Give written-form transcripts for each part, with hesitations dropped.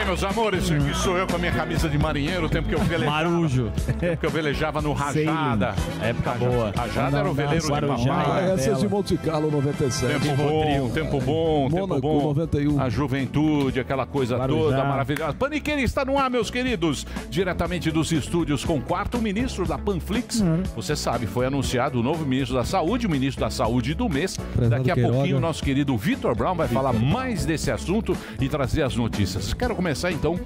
meus amores, aqui sou eu com a minha camisa de marinheiro, o tempo que eu velejava. Marujo. O tempo que eu velejava no Rajada. Época boa. Rajada era o veleiro de papai. Essa é de Monte Carlo 97. Tempo bom, tempo bom, tempo Mônaco, bom. 91. A juventude, aquela coisa toda maravilhosa. Paniqueira está no ar, meus queridos. Diretamente dos estúdios com o quarto ministro da Panflix. Você sabe, foi anunciado o novo ministro da Saúde, o ministro da Saúde do mês. Daqui a pouquinho o nosso querido Vitor Brown vai falar mais desse assunto e trazer as notícias. Quero começar então,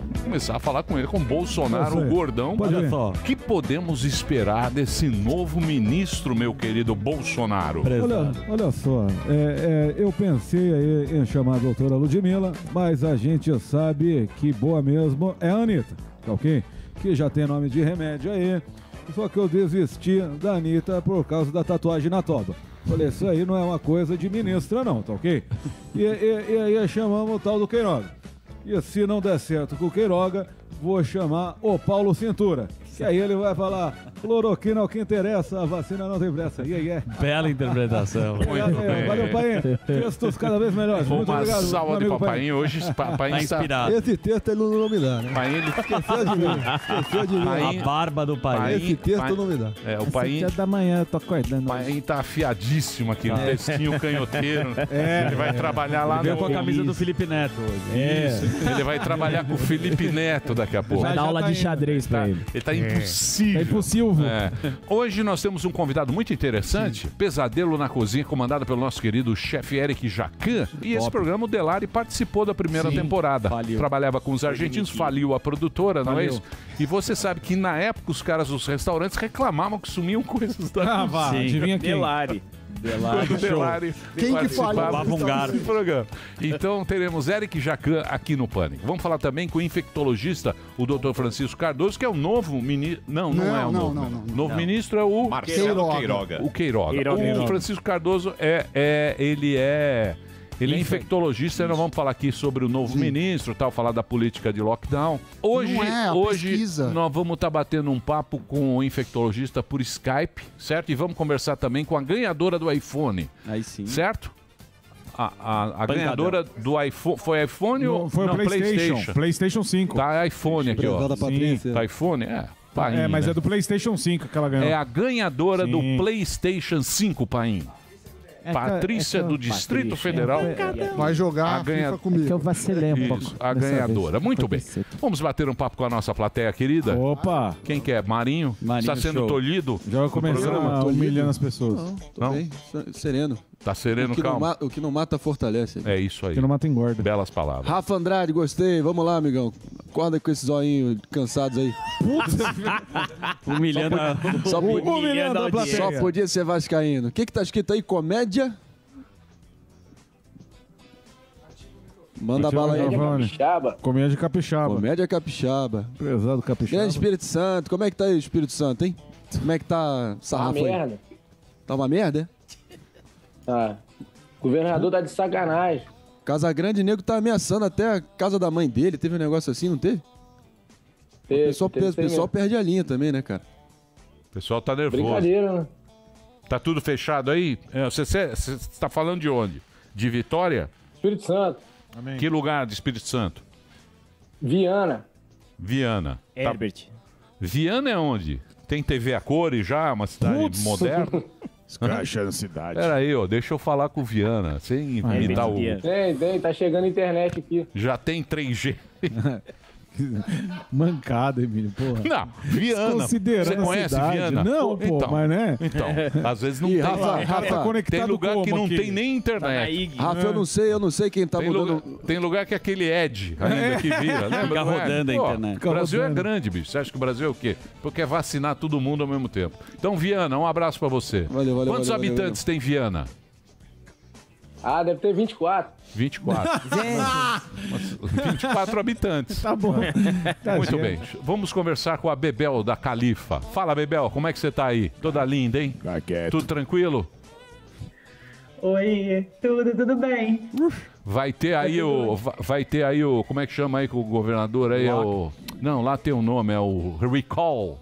a falar com ele, com Bolsonaro, o gordão. Olha só. O que podemos esperar desse novo ministro, meu querido Bolsonaro? Olha só, eu pensei aí em chamar a doutora Ludmilla, mas a gente sabe que boa mesmo é a Anitta, tá ok? Que já tem nome de remédio aí, só que eu desisti da Anitta por causa da tatuagem na toba. Falei, isso aí não é uma coisa de ministra não, tá ok? E aí chamamos o tal do Queiroga. E se não der certo com o Queiroga, vou chamar o Paulo Cintura. Que aí ele vai falar, cloroquina é o que interessa, a vacina não tem pressa. Bela interpretação. Valeu, pai. Textos cada vez melhores. Muito Uma obrigado. salva de amigo papai. Hoje papai está inspirado. Esse texto ele não me dá, né? Pai, ele... Esqueceu de mim. Esqueceu de mim. A barba do pai. Esse texto não me dá. o pai... da manhã, eu tô acordando. O pai tá afiadíssimo aqui, no textinho canhoteiro. Ele vai trabalhar lá Veio com a camisa do Felipe Neto hoje. Isso. Ele vai trabalhar com o Felipe Neto daqui a pouco. Vai dar aula de xadrez pra ele. Ele tá impossível. É impossível. Hoje nós temos um convidado muito interessante, Pesadelo na Cozinha, comandado pelo nosso querido chefe Eric Jacan. E esse programa, o Delari participou da primeira temporada. Faliu. Trabalhava com os argentinos, faliu a produtora, não é isso? E você sabe que na época os caras dos restaurantes reclamavam que sumiam coisas da vá, adivinha quem? Delari. Quando o Delari Quem que participava faliu? desse programa. Então teremos Eric Jacan aqui no Pânico. Vamos falar também com o infectologista, o Dr. Francisco Cardoso, que é o novo ministro. Não é o novo. O novo ministro é o Marcelo Queiroga. O Queiroga. Queiroga. O Francisco Cardoso ele é infectologista, e nós vamos falar aqui sobre o novo ministro, tal, falar da política de lockdown. Hoje pesquisa. nós vamos estar batendo um papo com o infectologista por Skype, certo? E vamos conversar também com a ganhadora do iPhone, Aí sim. certo? A ganhadora do iPhone, foi iPhone ou Foi o PlayStation. PlayStation 5. Tá iPhone aqui, ó. Prezada Patrícia. Tá iPhone? Painho, mas né? é do PlayStation 5 que ela ganhou. É a ganhadora Sim. do PlayStation 5, Painho. Patrícia do Distrito Federal. Vai jogar A a ganha- FIFA comigo. Que eu vacilei um pouco. Isso, a dessa ganhadora. vez. Muito Foi bem. cedo. Vamos bater um papo com a nossa plateia querida. Opa! Quem que é? Marinho? Marinho Está sendo Show. tolhido? Já vai começar programa? humilhando as pessoas. Tô Não? bem, sereno. Tá sereno, O que, não calma. o que não mata fortalece. É isso aí. Que não mata engorda. Belas palavras. Rafa Andrade, gostei. Vamos lá, amigão. Acorda com esses olhinhos cansados aí. Humilhando a... Humilhando a plateia. Só podia ser vascaíno. O que tá escrito aí? Comédia? Manda a bala aí. Comédia capixaba. Comédia capixaba. Prezado capixaba. Grande Espírito Santo. Como é que tá aí o Espírito Santo, hein? Como é que tá sarrafo aí? merda. Tá uma merda, é? Tá. O governador tá de sacanagem. Casa Grande Nego tá ameaçando até a casa da mãe dele. Teve um negócio assim, não teve? O pessoal perde a linha também, né, cara? O pessoal tá nervoso. Brincadeira, né? Tá tudo fechado aí? Você tá falando de onde? De Vitória? Espírito Santo. Que lugar de Espírito Santo? Viana. Viana. Tá- Herbert. Viana é onde? Tem TV a cores já? Uma cidade moderna? Escrachando a cidade. Pera aí, ó, deixa eu falar com o Viana, sem imitar o... Tem, tá chegando a internet aqui. Já tem 3G. Mancada, Emílio, porra. Não, Viana. Considerando Você conhece a cidade. Viana? Não, pô, Então, mas né? Então, às vezes não E tem. Rafa, Tá conectado Tem lugar que como não aqui? tem nem internet. Rafa, eu não sei quem tá Tem mudando. lugar, tem lugar que é aquele Edge ainda que vira, lembra? Fica Não é? rodando a Pô, internet. O Brasil rodando. é grande, bicho. Você acha que o Brasil é o quê? Porque é vacinar todo mundo ao mesmo tempo. Então, Viana, um abraço pra você. Valeu, Quantos valeu, habitantes tem Viana? Ah, deve ter 24. 24. 24 habitantes. Tá bom. Tá Muito certo. bem. Vamos conversar com a Bebel da Califa. Fala, Bebel, como é que você tá aí? Toda linda, hein? Tá quieto. Tudo tranquilo? Oi, tudo bem? Vai ter aí o como é que chama aí com o governador aí? É o, não, lá tem um nome, é o recall.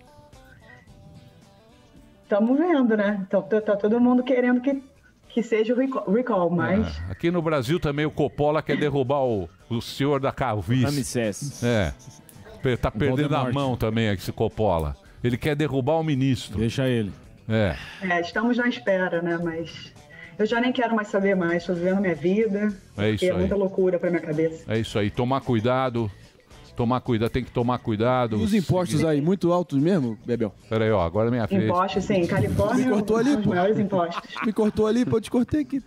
Estamos vendo, né? Então tá todo mundo querendo que seja o recall, mas Aqui no Brasil também o Coppola quer derrubar O senhor da calvície. Ramsés. É. Tá perdendo a Voldemort. mão também, esse Coppola. Ele quer derrubar o ministro. Deixa ele. É. Estamos na espera, né? Mas eu já nem quero mais saber mais. Estou vivendo minha vida. É isso porque aí. muita loucura pra minha cabeça. É isso aí. Tomar cuidado. Tem que tomar cuidado. E os impostos aí, muito altos mesmo, Bebel? Pera aí, ó. Agora é minha vez. Impostos, sim. Califórnia Me cortou ali, são os pô. maiores impostos. Me cortou ali, pô, eu te cortei aqui.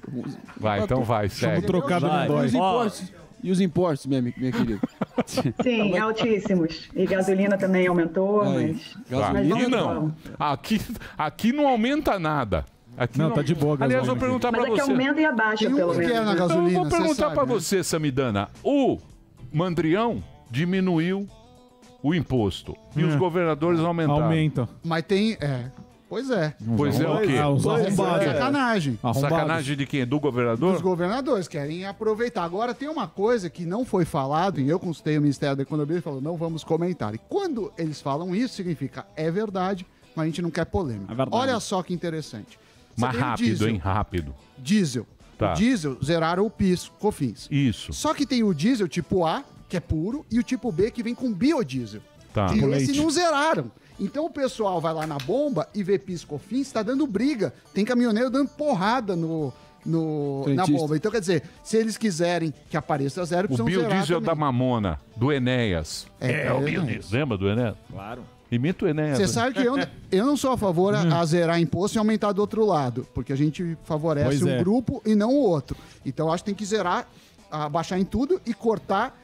Vai, então vai, segue. Trocado Vai. não E dói. os impostos? E os impostos, minha querida? Sim, altíssimos. E gasolina também aumentou, Aí, mas... gasolina mas vamos que não. vamos. Aqui não aumenta nada. Aqui Não, tá de boa a Aliás, gasolina vou perguntar Mas pra é que você. aumenta e abaixa, Tem um pelo que é menos. na né? gasolina. Então eu vou você perguntar sabe, pra né? você, Samidana. O Mandrião diminuiu o imposto e os governadores aumentaram. Aumenta. Mas tem. Pois é. Pois é o quê? Os arrombados. Sacanagem. Sacanagem de quem? Do governador? Os governadores querem aproveitar. Agora tem uma coisa que não foi falado, e eu consultei o Ministério da Economia e falou, não vamos comentar. E quando eles falam isso, significa é verdade, mas a gente não quer polêmica. É verdade. Olha só que interessante. Você Mas tem o rápido, diesel. hein? Rápido. Diesel. Tá. O diesel zeraram o PIS, COFINS. Isso. Só que tem o diesel tipo A, que é puro, e o tipo B, que vem com biodiesel. Tá. E esse leite. não zeraram. Então o pessoal vai lá na bomba e vê PIS, COFINS, tá dando briga. Tem caminhoneiro dando porrada na Frentista. bomba. Então, quer dizer, se eles quiserem que apareça zero, O precisam zerar biodiesel também. da Mamona, do Enéas. É, o é, biodiesel. Lembra do Enéas? Claro. Imita o Enéas. Você né? sabe que eu não sou a favor a zerar imposto e aumentar do outro lado, porque a gente favorece Pois um é. grupo e não o outro. Então eu acho que tem que zerar, abaixar em tudo e cortar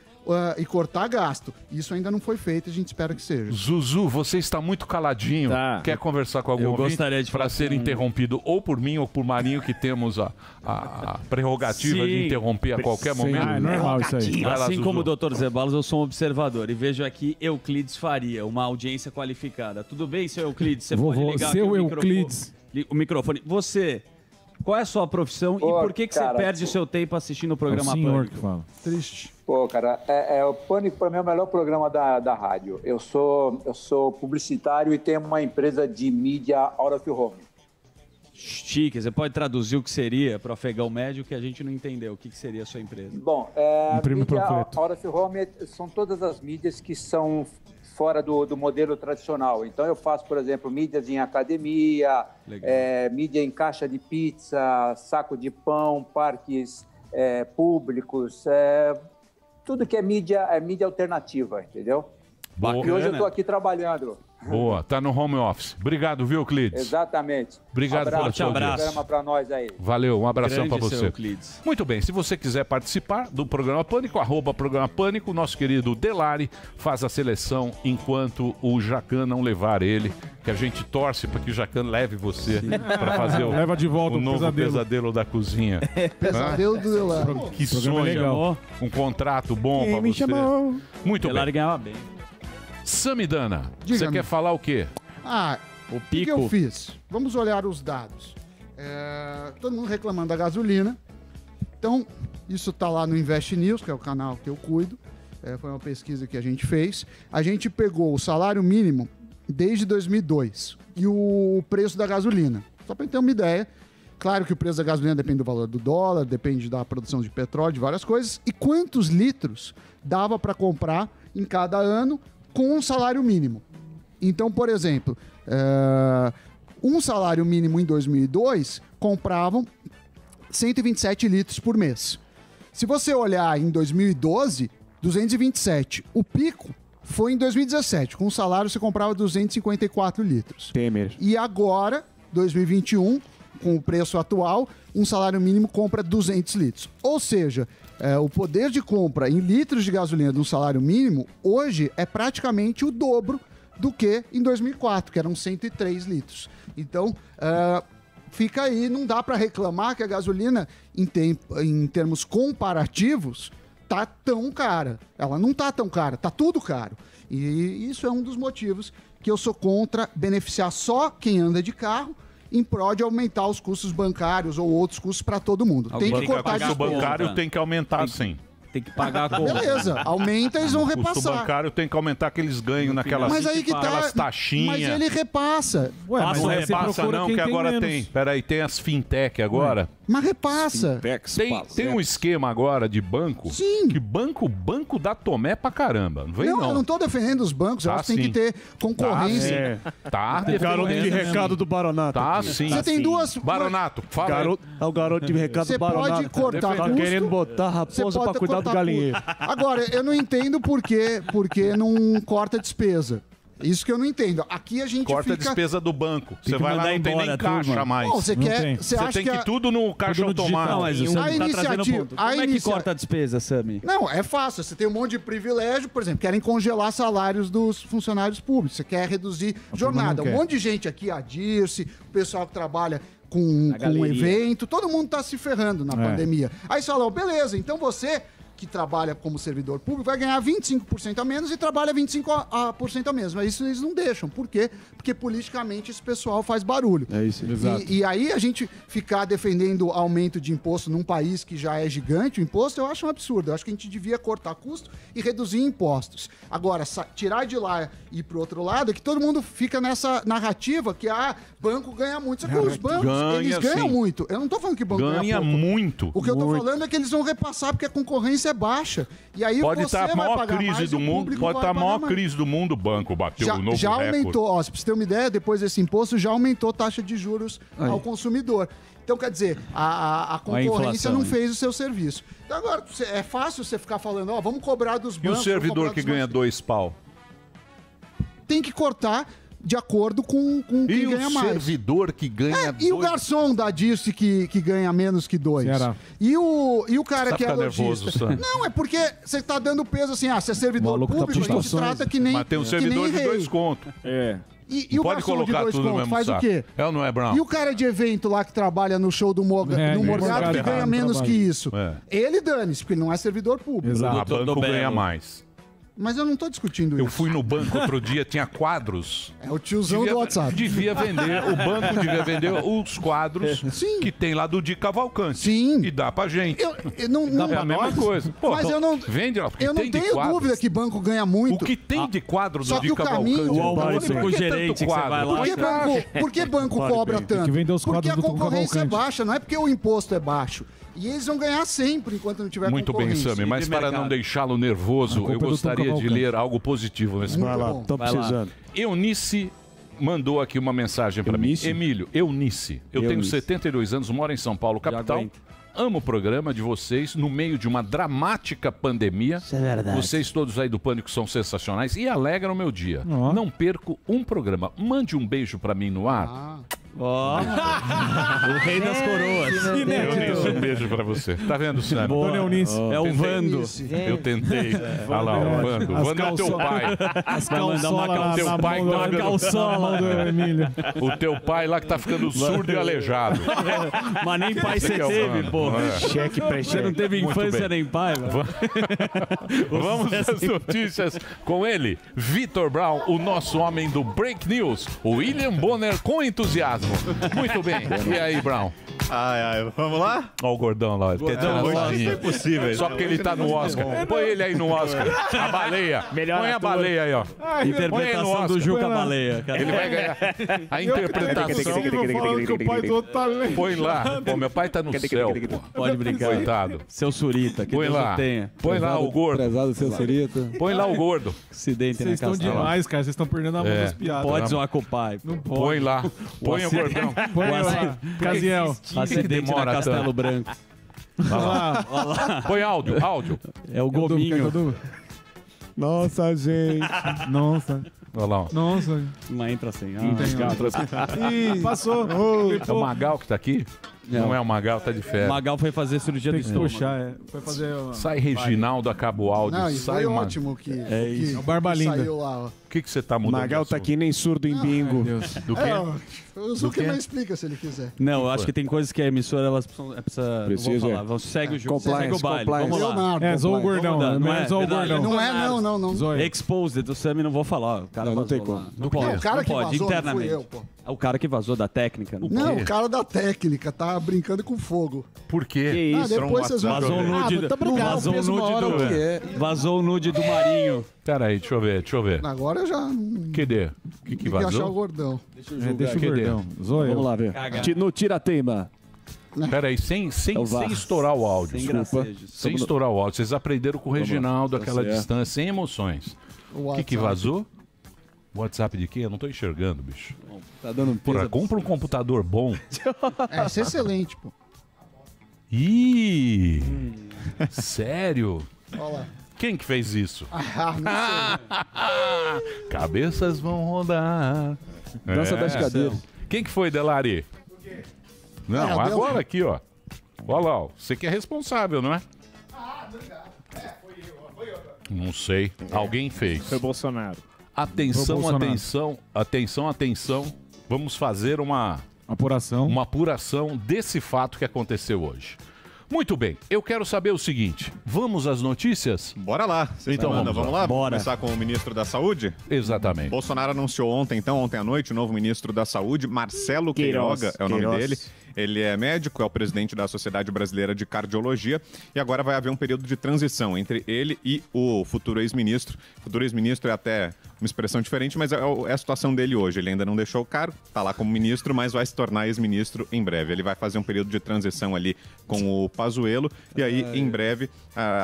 gasto. Isso ainda não foi feito, a gente espera que seja. Zuzu, você está muito caladinho. Tá. Quer conversar com algum Eu ouvinte gostaria de para falar ser com- interrompido ou por mim ou por Marinho, que temos a prerrogativa de Sim. interromper a qualquer momento. Ah, é normal isso aí. Vai lá, Assim Zuzu. como o Dr. Zeballos, eu sou um observador e vejo aqui Euclides Faria, uma audiência qualificada. Tudo bem, seu Euclides? Você pode Vovô, ligar seu aqui Euclides. o microfone. Você, qual é a sua profissão e por que você cara, perde o seu tempo assistindo o É o programa senhor Pânico? que fala. Triste. Pô, cara, o Pânico para mim é o melhor programa da rádio. Eu sou publicitário e tenho uma empresa de mídia out of home. Chique, você pode traduzir o que seria para o afegão médio que a gente não entendeu. O que seria a sua empresa? Bom, Imprime mídia panfleto. out of home são todas as mídias que são fora do modelo tradicional. Então eu faço, por exemplo, mídias em academia, Legal. mídia em caixa de pizza, saco de pão, parques públicos, tudo que é mídia alternativa, entendeu? Bacana. E hoje eu estou aqui trabalhando. Boa, tá no home office. Obrigado, viu, Euclides? Exatamente. Obrigado pela Abraço, sua bom audiência. programa para nós aí. Valeu, um abração Grande para seu você. Euclides. Muito bem, se você quiser participar do programa Pânico, @programa Pânico, nosso querido Delari faz a seleção enquanto o Jacan não levar ele, que a gente torce para que o Jacan leve você para fazer Leva de volta o o novo pesadelo. pesadelo da cozinha. Pesadelo do Delari. Que programa é sonho, legal. um contrato bom para me você. chamou? Muito Delari bem. ganhava bem. Samidana, você Diga-me. quer falar o quê? O O que pico. eu fiz? Vamos olhar os dados. Todo mundo reclamando da gasolina. Então, isso tá lá no Invest News, que é o canal que eu cuido. Foi uma pesquisa que a gente fez. A gente pegou o salário mínimo desde 2002 e o preço da gasolina. Só para ter uma ideia. Claro que o preço da gasolina depende do valor do dólar, depende da produção de petróleo, de várias coisas. E quantos litros dava para comprar em cada ano com um salário mínimo? Então, por exemplo, um salário mínimo em 2002 compravam 127 litros por mês. Se você olhar em 2012, 227. O pico foi em 2017. Com o salário você comprava 254 litros. Temer. E agora, 2021, com o preço atual, um salário mínimo compra 200 litros. Ou seja, o poder de compra em litros de gasolina de um salário mínimo, hoje, é praticamente o dobro do que em 2004, que eram 103 litros. Então, fica aí, não dá para reclamar que a gasolina, em termos comparativos, tá tão cara. Ela não tá tão cara, tá tudo caro. E isso é um dos motivos que eu sou contra beneficiar só quem anda de carro em prol de aumentar os custos bancários ou outros custos para todo mundo. Tem que cortar O custo de bancário tem que aumentar, sim. Tem que pagar a conta. Beleza, aumenta, eles vão O custo repassar. bancário tem que aumentar que eles ganham naquelas, Mas aí que tá. aquelas Mas taxinhas. ele repassa. Ué, mas Não aí você repassa procura não, quem que tem agora menos. tem. Peraí, tem as fintech agora. Mas repassa. Tem um esquema agora de banco. Sim. Que banco dá tomé pra caramba. Não vem Não, eu não tô defendendo os bancos, eu Tá acho que tem sim. que ter concorrência. Tá. O garoto de recado do Baronato. Tá aqui. sim. Você tem duas... Baronato, fala aí. É o garoto de recado Você do Baronato. pode cortar Tá custo, querendo botar você raposa pode pra cuidar do cortar galinheiro. custo. Agora, eu não entendo porque não corta despesa. Isso que eu não entendo. Aqui a gente Corta a fica... despesa do banco. Tem Você que vai lá, mandar não tem embora nem a caixa turma. mais. Bom, você Não quer... tem. Você Você acha tem que... que tudo no caixa automático. Não, mas o A Sami tá trazendo iniciativa- ponto. a Como é que inicia- corta a despesa, Sami? Não, é fácil. Você tem um monte de privilégio. Por exemplo, querem congelar salários dos funcionários públicos. Você quer reduzir jornada. não Um quer. monte de gente aqui, a Dirce, o pessoal que trabalha com galeria. evento, todo mundo tá se ferrando na pandemia. Aí você fala, ó, beleza, então você que trabalha como servidor público vai ganhar 25% a menos e trabalha 25% a menos. Mas isso eles não deixam. Por quê? Porque politicamente esse pessoal faz barulho. É isso. E aí a gente ficar defendendo aumento de imposto num país que já é gigante, o imposto, eu acho um absurdo. Eu acho que a gente devia cortar custo e reduzir impostos. Agora, tirar de lá e ir pro outro lado, é que todo mundo fica nessa narrativa que, banco ganha muito. Só que os bancos, eles ganham sim. muito. Eu não tô falando que banco ganha Ganha pouco. muito. O que eu tô falando é que eles vão repassar porque a concorrência é baixa. E aí Pode você estar a vai maior pagar crise mais, do o mundo. público Pode vai estar a pagar maior mais. crise do mundo. O banco bateu o novo Já recorde. aumentou, ó, pra você ter uma ideia, depois desse imposto já aumentou a taxa de juros ao consumidor. Então, quer dizer, a concorrência inflação, não hein? fez o seu serviço. Então, agora, é fácil você ficar falando, vamos cobrar dos E o bancos. servidor vamos que cobrar ganha dos 2 pau? bancos. Tem que cortar de acordo com quem E ganha o mais. servidor que ganha E o dois- garçom da Dirce que ganha menos que 2? Será? E o cara Você tá que é ficando lojista? nervoso, Sam. Não, é porque você tá dando peso assim, você é O servidor maluco tá público, a gente prestações. trata que nem Mas tem um que servidor nem de rei. 2 contos. É. E o Pode garçom de colocar 2 tudo no contos mesmo faz saco. o quê? É ou não é, Brown? E o cara de evento lá que trabalha no show do É, no Morgado que Morgado ganha não menos trabalha. que isso? É. Ele dane-se, porque ele não é servidor público. Exato. A banco Doutor ganha Belo. mais. Mas eu não tô discutindo Eu isso. fui no banco outro dia, tinha quadros. É o tiozão do WhatsApp. Devia vender, o banco devia vender os quadros Sim. que tem lá do Di Cavalcante. Sim. E dá pra gente. Eu não, É a mesma coisa. Pô, Mas eu não, vende lá, porque eu não tem de tenho quadros. dúvida que banco ganha muito. O que tem de quadro Só do que Di o caminho- Cavalcante? O almoço Por com o que gerente tanto que você vai quadro? lá. Por que banco cobra tanto? que vender os Porque quadros a do Tom concorrência é Cavalcante. baixa, não é porque o imposto é baixo. E eles vão ganhar sempre enquanto não tiver Muito bem, concorrência. Sami, mas de para mercado. não deixá-lo nervoso, culpa eu é do Tom gostaria de Cavalcante. ler algo positivo nesse Muito momento. bom. Tô Vai lá. precisando. Eunice mandou aqui uma mensagem para mim. Eunice? Emílio, Eunice. Eu tenho Eunice. 72 anos, moro em São Paulo, capital. aguento. Amo o programa de vocês no meio de uma dramática pandemia. Isso é verdade. Vocês todos aí do Pânico são sensacionais e alegram o meu dia. Ó. Não perco um programa. Mande um beijo para mim no ar. Ó, o rei das coroas. Eunice, um beijo para você. Tá vendo, Sam? Boa. Dona Eunice. É o Vando. Eu tentei. Olha lá, o Vando. As Vando é teu pai. As Vai mandar uma calçolas teu na pai mão tá do- ficando- na mão do Emílio. O teu pai lá que tá ficando surdo e aleijado. Mas nem pai você Esse que é o teve, Vando. porra. É. Cheque Você não pré-cheque. teve Muito infância bem. nem pai, velho. Vamos às notícias com ele, Vitor Brown, o nosso homem do Break News, o William Bonner com entusiasmo. Muito bem. E aí, Brown? Ai, vamos lá? Olha o gordão lá, ele quer tirar Hoje uma isso é sarrinha. impossível. Só porque ele tá no Oscar. Põe ele aí no Oscar. A baleia. Melhor Põe a ator. baleia aí, ó. Interpretação Oscar. do Juca Põe lá. Baleia. cara. Ele vai ganhar a interpretação. falando que o pai do outro tá lendo. Põe lá. Pô, meu pai tá no céu, pô. Pode brincar. Coitado. Seu Surita, que Põe Deus lá. o tenha. Põe lá o gordo. Prezado seu Surita. Põe lá o gordo. Acidente na Vocês estão casa. demais, cara. Vocês estão perdendo a mão É. das piadas. Pode zoar com o pai. Não pode. Põe lá. Põe o gordão. Põe lá. Casiel. Acidente na demora Castelo tanto? Branco. Olha lá. Põe áudio, áudio. É o Quer o gominho. do- Nossa, gente. Nossa. Olha lá, ó. Nossa. Mas entra assim. Ih, passou. É o Magal que tá aqui? Não é o Magal, tá de O férias. Magal foi fazer cirurgia do Tem que estômago. puxar, é. Foi fazer... uma- Sai Reginaldo, acaba o áudio. Não, isso sai foi uma... ótimo que, isso. que É o Barba que Linda. saiu lá. Ó. O que você tá mudando? Magal de tá assunto? aqui nem surdo em bingo. Do quê? O Zuckerman explica se ele quiser. Não, eu acho que tem coisas que a emissora elas precisam. Não Precisa. vou falar. Segue o jogo, Compliance, segue o baile. compliance. Vamos lá. Leonardo. É, zoou o compliance. gordão. Vamos mudar, Não não é é zoou o verdade. gordão. Não é, não. Zóio. Exposed do Sammy, não vou falar. O cara Não, não vazou tem como. lá. Não pode. O cara não que pode, vazou, não internamente. fui eu, pô. O cara que vazou da técnica. Não, Não, quê? o cara da técnica tá brincando com fogo. Por quê? Que isso? depois vocês vão Vazou o ver. nude, mas tá brincando, vazou o pensa uma nude hora o que do, é. vazou o nude do Marinho. Peraí, deixa eu ver. Agora já Cadê? O que tem que achar o vazou? gordão. É, deixa o Cadê? gordão. Zóio. Vamos lá ver. No tira-teima. Peraí, sem estourar o áudio. Sem Desculpa. gracejos. Sem estourar o áudio. Vocês aprenderam com o Reginaldo Tá aquela certo. distância, sem emoções. O que vazou? WhatsApp de quem? Eu não tô enxergando, bicho. Tá dando Porra, compra um computador bom. Essa é excelente, pô. Ih! Sério? Olha lá. Quem que fez isso? Ah, não sei. Cabeças vão rodar. Dança das cadeiras. Quem que foi, Delari? Não, É, agora aqui, ó. Olha lá, ó. Você que é responsável, não é? Não sei. Alguém fez. Foi Bolsonaro. Atenção, Foi Bolsonaro. atenção, atenção, atenção. Vamos fazer uma apuração desse fato que aconteceu hoje. Muito bem, eu quero saber o seguinte. Vamos às notícias? Bora lá. Então vamos lá. Bora. Começar com o ministro da Saúde. Exatamente. Bolsonaro anunciou ontem à noite, o novo ministro da Saúde, Marcelo Queiroz. Queiroga, é o nome Queiroz. dele. Ele é médico, é o presidente da Sociedade Brasileira de Cardiologia e agora vai haver um período de transição entre ele e o futuro ex-ministro. O futuro ex-ministro é até uma expressão diferente, mas é a situação dele hoje. Ele ainda não deixou o cargo, está lá como ministro, mas vai se tornar ex-ministro em breve. Ele vai fazer um período de transição ali com o Pazuello e aí, em breve,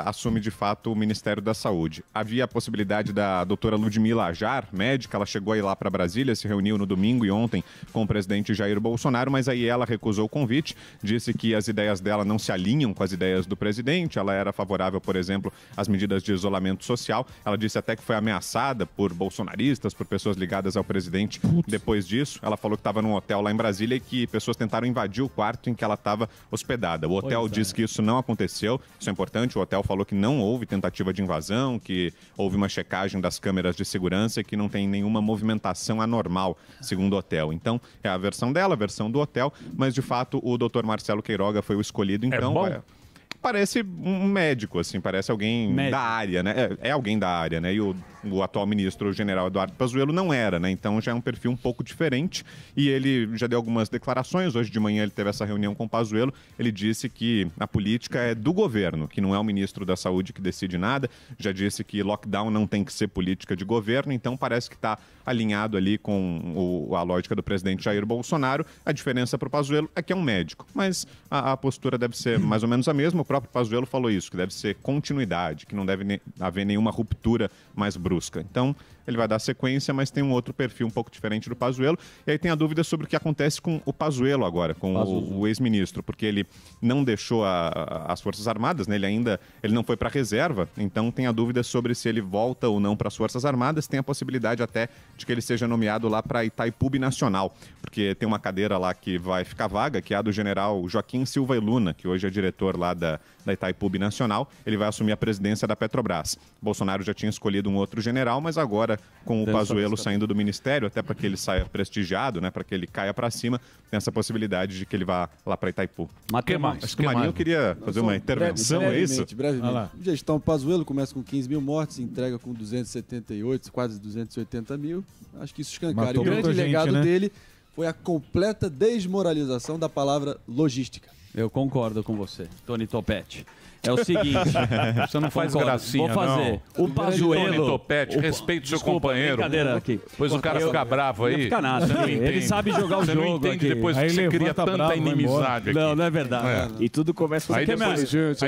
assume de fato o Ministério da Saúde. Havia a possibilidade da doutora Ludmila Ajar, médica, ela chegou aí lá para Brasília, se reuniu no domingo e ontem com o presidente Jair Bolsonaro, mas aí ela recusou o convite, disse que as ideias dela não se alinham com as ideias do presidente, ela era favorável, por exemplo, às medidas de isolamento social, ela disse até que foi ameaçada por bolsonaristas, por pessoas ligadas ao presidente depois disso, ela falou que estava num hotel lá em Brasília e que pessoas tentaram invadir o quarto em que ela estava hospedada. O hotel disse que isso não aconteceu, isso é importante, o hotel falou que não houve tentativa de invasão, que houve uma checagem das câmeras de segurança e que não tem nenhuma movimentação anormal, segundo o hotel. Então, é a versão dela, a versão do hotel, mas de fato o doutor Marcelo Queiroga foi o escolhido, então... bom? Parece um médico, assim, parece alguém da área, né? É alguém da área, né? E o atual ministro, o general Eduardo Pazuello, não era, né? Então já é um perfil um pouco diferente e ele já deu algumas declarações. Hoje de manhã ele teve essa reunião com o Pazuello. Ele disse que a política é do governo, que não é o ministro da Saúde que decide nada. Já disse que lockdown não tem que ser política de governo, então parece que está alinhado ali com a lógica do presidente Jair Bolsonaro. A diferença para o Pazuello é que é um médico, mas a postura deve ser mais ou menos a mesma. O próprio Pazuello falou isso, que deve ser continuidade, que não deve haver nenhuma ruptura mais brusca. Então, ele vai dar sequência, mas tem um outro perfil um pouco diferente do Pazuello. E aí tem a dúvida sobre o que acontece com o Pazuello agora, com o ex-ministro, porque ele não deixou as Forças Armadas, né? Ele não foi para a reserva, então tem a dúvida sobre se ele volta ou não para as Forças Armadas. Tem a possibilidade até de que ele seja nomeado lá para Itaipu Nacional, porque tem uma cadeira lá que vai ficar vaga, que é a do general Joaquim Silva e Luna, que hoje é diretor lá da Itaipu Nacional. Ele vai assumir a presidência da Petrobras. Bolsonaro já tinha escolhido um outro general, mas agora, com o Pazuello saindo do ministério, até para que ele saia prestigiado, né, para que ele caia para cima, tem essa possibilidade de que ele vá lá para Itaipu. Mas que mais? Acho que o Marinho queria fazer uma intervenção, é isso? Brevemente. Gestão Pazuello começa com 15 mil mortes, entrega com 278, quase 280 mil. Acho que isso escancara. E o grande legado dele foi a completa desmoralização da palavra logística. Eu concordo com você, Tony Topete. É o seguinte... Você não faz gracinha, Vou fazer. não. O Pazuello... Tony Topete, respeite o seu companheiro. Brincadeira aqui. Pois o cara fica bravo aí. Não fica nada. Você não Ele entende. sabe jogar o Você jogo não entende aqui. depois que você cria tanta inimizade aqui. Não é verdade. E tudo começa Aí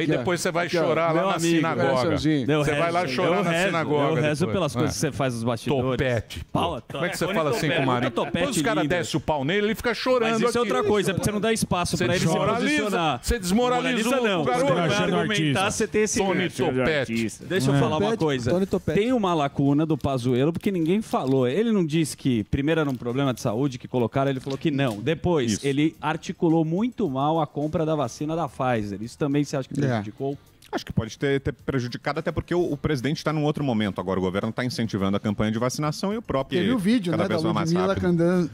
depois você vai chorar lá na sinagoga. Você vai lá chorar na sinagoga. Eu rezo pelas coisas que você faz nos bastidores. Topete. Como Como é que você fala assim com o Marinho? Depois os caras descem o pau nele, ele fica chorando. Mas isso é outra coisa, porque você não dá espaço pra ele se posicionar. Você desmoraliza o garoto. Pra argumentar, você tem esse... Tony Topete. Deixa eu falar uma coisa. Tem uma lacuna do Pazuello, porque ninguém falou. Ele não disse que primeiro era um problema de saúde que colocaram, ele falou que não. Depois, ele articulou muito mal a compra da vacina da Pfizer. Isso também você acha que prejudicou? Acho que pode ter prejudicado, até porque o presidente está num outro momento agora. O governo está incentivando a campanha de vacinação e o próprio... Teve o vídeo, né, da Ludmilla cantando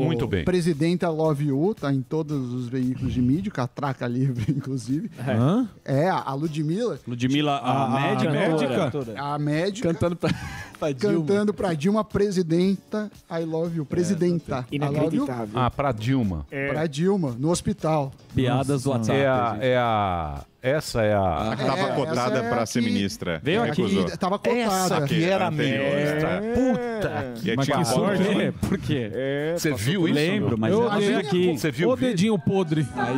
muito bem. Presidente I Love You, tá em todos os veículos de mídia, Catraca Livre, inclusive. A Ludmilla. Ludmilla, a médica? A médica. Cantando pra Dilma, presidenta I Love You, presidenta. Inacreditável. Pra Dilma. Pra Dilma, no hospital. Piadas do WhatsApp. É a Essa é a... A que estava cotada para ser ministra. Veio aqui. Estava cotada. Essa que era a ministra. Puta que Mas que sorte, né? Por quê? Você viu isso? Lembro, mas Eu ela odeio veio aqui. Você viu? O dedinho podre. Aí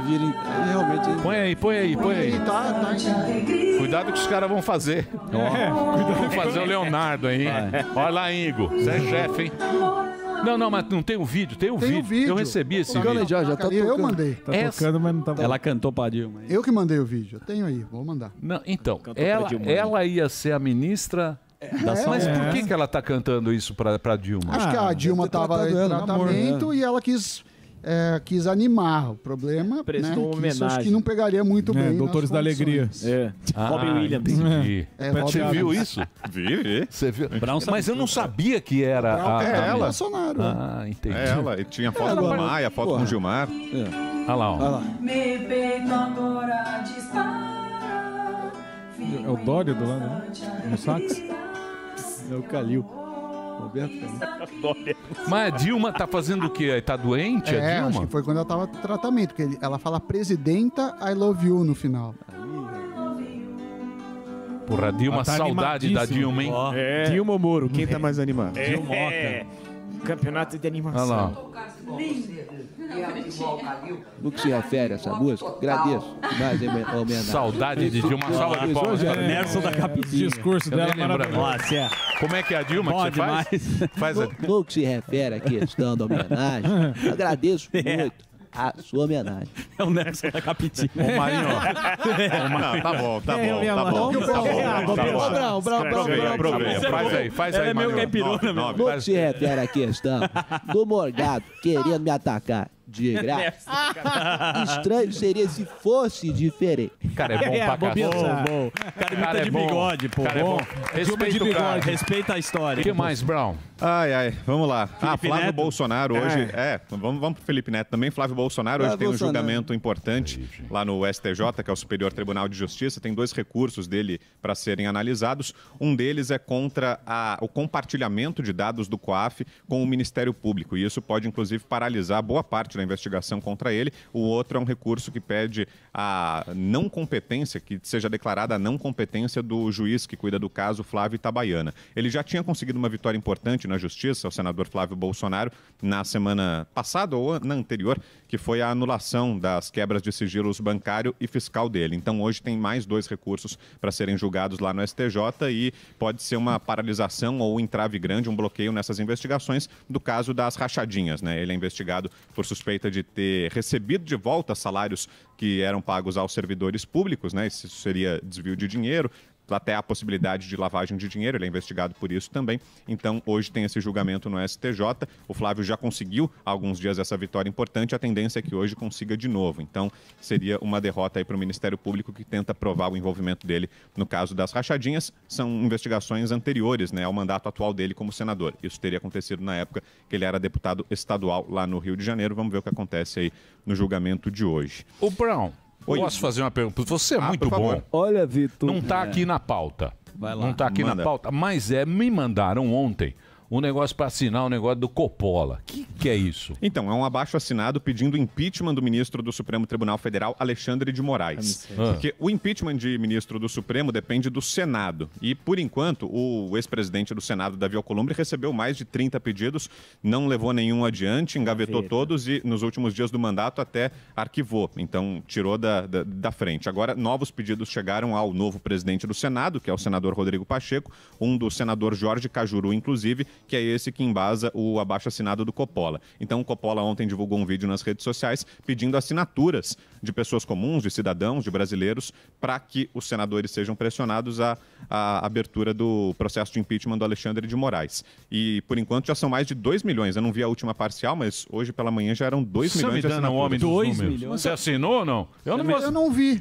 realmente... Põe aí. Tá. Cuidado que os caras vão fazer. Vão fazer o Leonardo aí. Olha lá, Ingo. Você é chefe, hein? Não, mas não tem o vídeo. Tem o vídeo. Eu recebi esse vídeo. Já tá tocando. Eu mandei. Tá tocando, mas não tá... Ela cantou pra Dilma. Eu que mandei o vídeo. Eu tenho aí, vou mandar. Não, então, ela ia ser a ministra... Mas por que ela tá cantando isso pra Dilma? Acho que a Dilma estava em tratamento e ela quis animar o problema. Prestou né? homenagem. Acho que não pegaria muito bem. Doutores da Alegria. Robin Williams. Entendi. Você viu isso? Vi. Você viu? Mas eu não sabia que era ela. Bolsonaro. Ah, entendi. É ela. E tinha foto com Maia, foto com Gilmar. Olha lá, ó. Me peito agora dispara. É o Dória do lado, né? No sax? É o Calil. Roberto Calil. Mas a Dilma tá fazendo o quê? Tá doente, a Dilma? Acho que foi quando ela estava em tratamento, porque ela fala presidenta, I love you no final. Porra, a Dilma, tá saudade da animadíssima. Dilma, hein? Dilma ou Moro, quem tá mais animado? Campeonato de animação. Olha lá. No que se refere a essa música, agradeço mais a homenagem. Saudade de Dilma, salva de palmas. Nelson da Capitinha. O discurso dela é maravilhoso. Como é que é a Dilma que você faz? No que se refere à questão da homenagem, agradeço muito a sua homenagem. É o Nelson da Capitinha. Ô, Marinho. Tá bom. Faz aí, é meio Marinho. caipirona, meu. No que se refere à questão do Morgado querendo me atacar de graça, estranho seria se fosse diferente. Cara, é bom pra caramba. Bom. Cara é de bigode, pô. Cara, é bom. Respeita o cara. Respeita a história. O que mais, Brown? Ai, vamos lá. Flávio Neto. Bolsonaro hoje... Vamos pro Felipe Neto também. Flávio Bolsonaro hoje tem um julgamento importante lá no STJ, que é o Superior Tribunal de Justiça. Tem 2 recursos dele para serem analisados. Um deles é contra o compartilhamento de dados do COAF com o Ministério Público. E isso pode, inclusive, paralisar boa parte da investigação contra ele. O outro é um recurso que pede a não competência, que seja declarada a não competência do juiz que cuida do caso, Flávio Itabaiana. Ele já tinha conseguido uma vitória importante na Justiça, o senador Flávio Bolsonaro, na semana passada ou na anterior, que foi a anulação das quebras de sigilos bancário e fiscal dele. Então, hoje tem mais 2 recursos para serem julgados lá no STJ e pode ser uma paralisação ou um entrave grande, um bloqueio nessas investigações do caso das rachadinhas, né? Ele é investigado por suspeita de ter recebido de volta salários que eram pagos aos servidores públicos, né? Isso seria desvio de dinheiro, até a possibilidade de lavagem de dinheiro, ele é investigado por isso também. Então, hoje tem esse julgamento no STJ. O Flávio já conseguiu há alguns dias essa vitória importante, a tendência é que hoje consiga de novo. Então, seria uma derrota aí para o Ministério Público que tenta provar o envolvimento dele no caso das rachadinhas. São investigações anteriores, né, ao mandato atual dele como senador. Isso teria acontecido na época que ele era deputado estadual lá no Rio de Janeiro. Vamos ver o que acontece aí no julgamento de hoje. O Brown. Posso fazer uma pergunta? Você é muito bom. Olha, Vitor. Não está aqui na pauta. Vai lá. Não está aqui na pauta, mas me mandaram ontem um negócio para assinar, um negócio do Coppola. O que é isso? Então, é um abaixo-assinado pedindo impeachment do ministro do Supremo Tribunal Federal, Alexandre de Moraes. Porque o impeachment de ministro do Supremo depende do Senado. E, por enquanto, o ex-presidente do Senado, Davi Alcolumbre, recebeu mais de 30 pedidos, não levou nenhum adiante, engavetou todos e, nos últimos dias do mandato, até arquivou. Então, tirou da frente. Agora, novos pedidos chegaram ao novo presidente do Senado, que é o senador Rodrigo Pacheco, um do senador Jorge Cajuru, inclusive, que é esse que embasa o abaixo-assinado do Coppola. Então, o Coppola ontem divulgou um vídeo nas redes sociais pedindo assinaturas de pessoas comuns, de cidadãos, de brasileiros, para que os senadores sejam pressionados à abertura do processo de impeachment do Alexandre de Moraes. E, por enquanto, já são mais de 2 milhões. Eu não vi a última parcial, mas hoje pela manhã já eram 2 milhões de assinaturas. 2 milhões? Você assinou ou não? Eu não vi.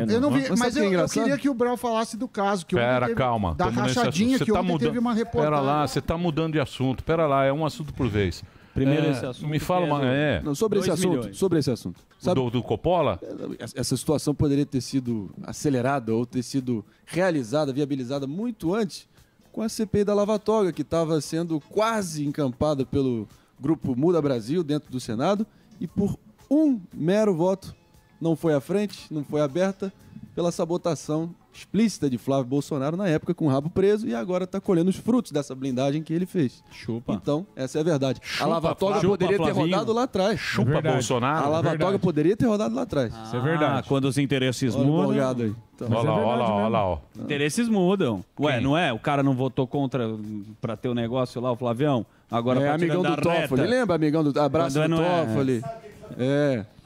Eu não vi, mas eu queria que o Brau falasse do caso. Que calma. Da rachadinha que ontem teve uma reportagem. Pera lá, você está mudando de assunto. Pera lá, é um assunto por vez. Primeiro esse assunto. Me fala uma... Não, sobre esse assunto. Sabe, do Coppola? Essa situação poderia ter sido acelerada ou ter sido realizada, viabilizada muito antes com a CPI da Lava Toga, que estava sendo quase encampada pelo grupo Muda Brasil dentro do Senado e por um mero voto não foi à frente, não foi aberta. pela sabotação explícita de Flávio Bolsonaro na época com o rabo preso e agora está colhendo os frutos dessa blindagem que ele fez. Chupa. Então, essa é a verdade. Chupa, a lava-toga poderia ter rodado lá atrás. Chupa Bolsonaro. A lava-toga poderia ter rodado lá atrás. Isso é verdade. Quando os interesses mudam. Aí. Então, olha lá. Interesses mudam. Ué, não é? O cara não votou contra pra ter o negócio lá, o Flavião? Agora é amigão do Toffoli. Lembra, amigão do abraço do Toffoli?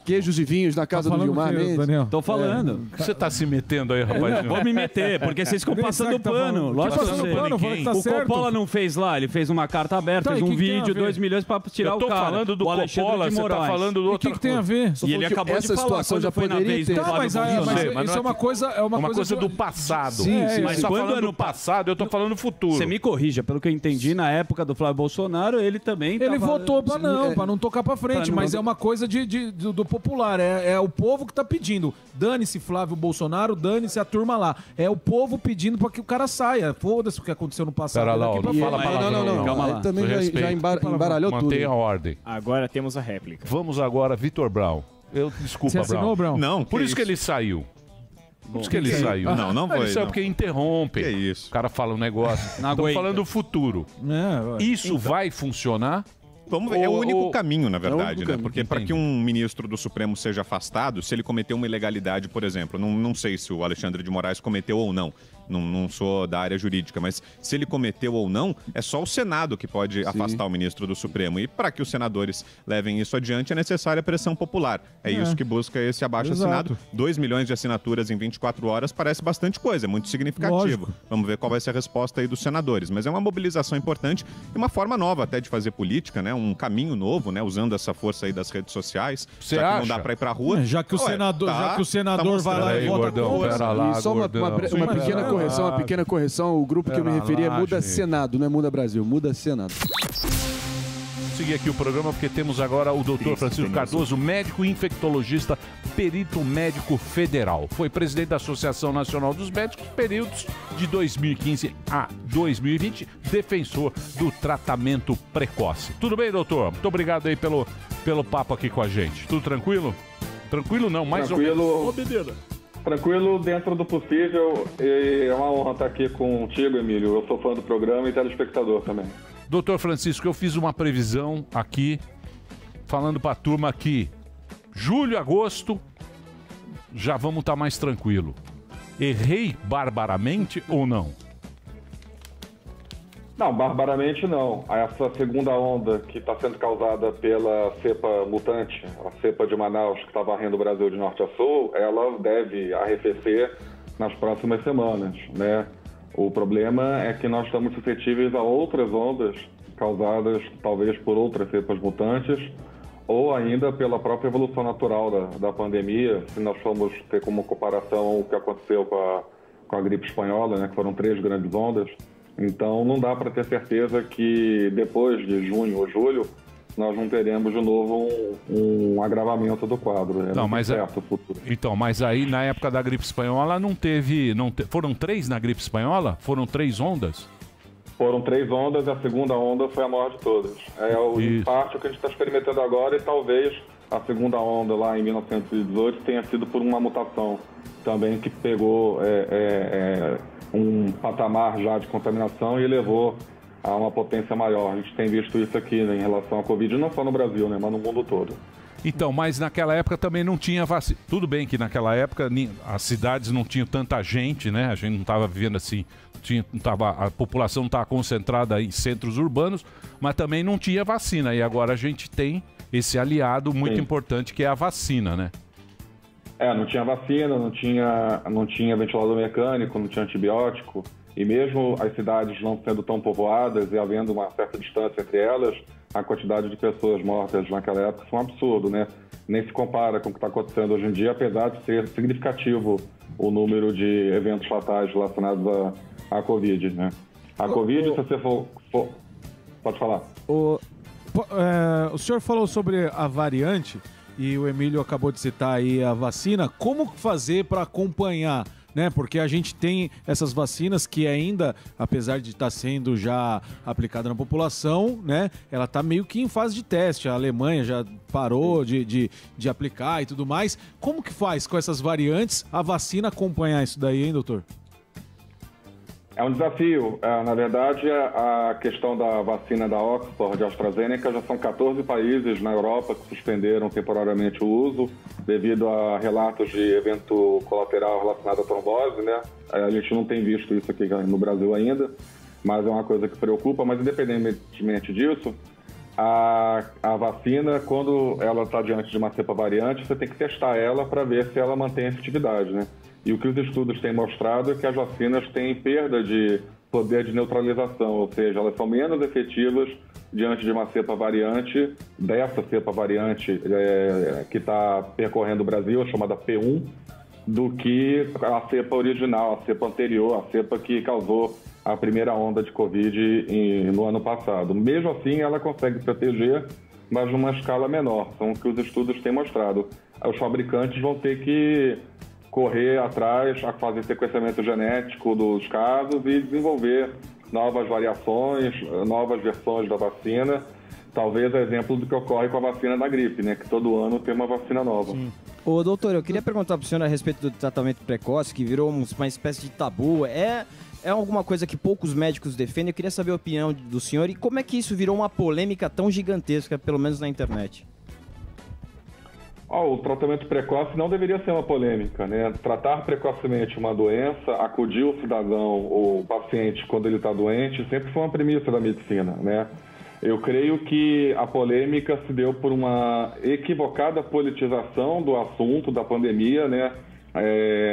Queijos e vinhos na casa do Gilmar Mendes. Tô falando. O que você tá se metendo aí, rapaz? Vou me meter, porque vocês ficam passando pano. Lógico que o Coppola não fez lá, ele fez uma carta aberta, fez um vídeo, 2 milhões pra tirar o cara. Eu tô falando do Coppola, você tá falando do outro. O que tem a ver? E ele acabou de falar quando foi na vez do Flávio Bolsonaro. Mas isso é uma coisa do passado. Sim, mas quando é no passado, eu tô falando no futuro. Você me corrija, pelo que eu entendi, na época do Flávio Bolsonaro, ele também ele votou pra não tocar pra frente, mas é uma coisa do popular, é o povo que tá pedindo. Dane-se Flávio Bolsonaro, dane-se a turma lá. É o povo pedindo pra que o cara saia. Foda-se o que aconteceu no passado. Pera lá, não fala não. Calma lá. Aí também já embaralhou tudo. Mantenha a ordem. Agora temos a réplica. Vamos agora, Vitor Brown. Desculpa, Você assinou, Brown? Não, por isso que ele saiu. Por isso que ele saiu. Não foi. Ele saiu porque interrompe. Que isso? O cara fala um negócio. Estamos falando do futuro. Isso vai funcionar? Vamos ver. É o único caminho, na verdade, né? Porque para que um ministro do Supremo seja afastado, se ele cometeu uma ilegalidade, por exemplo, não sei se o Alexandre de Moraes cometeu ou não. Não sou da área jurídica, mas se ele cometeu ou não, é só o Senado que pode afastar o ministro do Supremo. E para que os senadores levem isso adiante, é necessária pressão popular. É isso que busca esse abaixo-assinado. 2 milhões de assinaturas em 24 horas parece bastante coisa, é muito significativo. Lógico. Vamos ver qual vai ser a resposta aí dos senadores. Mas é uma mobilização importante e uma forma nova até de fazer política, né? Um caminho novo, né? Usando essa força aí das redes sociais. Você já acha? Que não dá para ir para rua. Já que o senador vai lá e vota contra. Só uma pequena correção. Uma pequena correção, o grupo que eu me referi é Muda Senado, não é Muda Brasil, Muda Senado. Vou seguir aqui o programa porque temos agora o doutor Francisco Cardoso, médico infectologista, perito médico federal. Foi presidente da Associação Nacional dos Médicos, períodos de 2015 a 2020, defensor do tratamento precoce. Tudo bem, doutor? Muito obrigado aí pelo papo aqui com a gente. Tudo tranquilo? Tranquilo não, mais tranquilo. Ô, bebeira. Tranquilo dentro do possível, e é uma honra estar aqui contigo, Emílio. Eu sou fã do programa e telespectador também. Doutor Francisco, eu fiz uma previsão aqui, falando para a turma que julho, agosto, já vamos estar mais tranquilo. Errei barbaramente ou não? Não, barbaramente não. Essa segunda onda que está sendo causada pela cepa mutante, a cepa de Manaus, que está varrendo o Brasil de norte a sul, ela deve arrefecer nas próximas semanas, né? O problema é que nós estamos suscetíveis a outras ondas causadas talvez por outras cepas mutantes ou ainda pela própria evolução natural da pandemia, se nós formos ter como comparação o que aconteceu com a gripe espanhola, né, que foram 3 grandes ondas. Então, não dá para ter certeza que depois de junho ou julho nós não teremos de novo um agravamento do quadro. Não, mas então, mas aí na época da gripe espanhola não teve... Foram 3 na gripe espanhola? Foram 3 ondas? Foram 3 ondas, a segunda onda foi a maior de todas. Em parte o que a gente está experimentando agora e talvez a segunda onda lá em 1918 tenha sido por uma mutação também que pegou um patamar já de contaminação e levou a uma potência maior. A gente tem visto isso aqui, né, em relação à Covid, não só no Brasil, né, mas no mundo todo. Então, mas naquela época também não tinha vacina. Tudo bem que naquela época as cidades não tinham tanta gente, né? A gente não estava vivendo assim, a população não estava concentrada em centros urbanos, mas também não tinha vacina. E agora a gente tem esse aliado muito importante que é a vacina, né? Não tinha vacina, não tinha ventilador mecânico, não tinha antibiótico. E mesmo as cidades não sendo tão povoadas e havendo uma certa distância entre elas, a quantidade de pessoas mortas naquela época foi um absurdo, né? Nem se compara com o que está acontecendo hoje em dia, apesar de ser significativo o número de eventos fatais relacionados à Covid, né? A Covid, se você for... Pode falar. O senhor falou sobre a variante e o Emílio acabou de citar aí a vacina. Como fazer para acompanhar né? Porque a gente tem essas vacinas que ainda, apesar de estar sendo já aplicada na população, né? Ela está meio que em fase de teste. A Alemanha já parou de aplicar e tudo mais. Como que faz com essas variantes a vacina acompanhar isso daí, hein, doutor? É um desafio. Na verdade, a questão da vacina da Oxford e AstraZeneca, já são 14 países na Europa que suspenderam temporariamente o uso devido a relatos de evento colateral relacionado à trombose, né? A gente não tem visto isso aqui no Brasil ainda, mas é uma coisa que preocupa. Mas, independentemente disso, a vacina, quando ela está diante de uma cepa variante, você tem que testar ela para ver se ela mantém a efetividade, né? E o que os estudos têm mostrado é que as vacinas têm perda de poder de neutralização, ou seja, elas são menos efetivas diante de uma cepa variante, dessa cepa variante que está percorrendo o Brasil, chamada P1, do que a cepa original, a cepa anterior, a cepa que causou a primeira onda de Covid no ano passado. Mesmo assim, ela consegue proteger, mas numa escala menor. São o que os estudos têm mostrado. Os fabricantes vão ter que correr atrás, a fazer sequenciamento genético dos casos e desenvolver novas variações, novas versões da vacina. Talvez exemplo do que ocorre com a vacina da gripe, né? Que todo ano tem uma vacina nova. Ô, doutor, eu queria perguntar para o senhor a respeito do tratamento precoce, que virou uma espécie de tabu. É alguma coisa que poucos médicos defendem? Eu queria saber a opinião do senhor e como é que isso virou uma polêmica tão gigantesca, pelo menos na internet. O tratamento precoce não deveria ser uma polêmica, né? Tratar precocemente uma doença, acudir o cidadão ou o paciente quando ele está doente, sempre foi uma premissa da medicina, né? Eu creio que a polêmica se deu por uma equivocada politização do assunto da pandemia, né?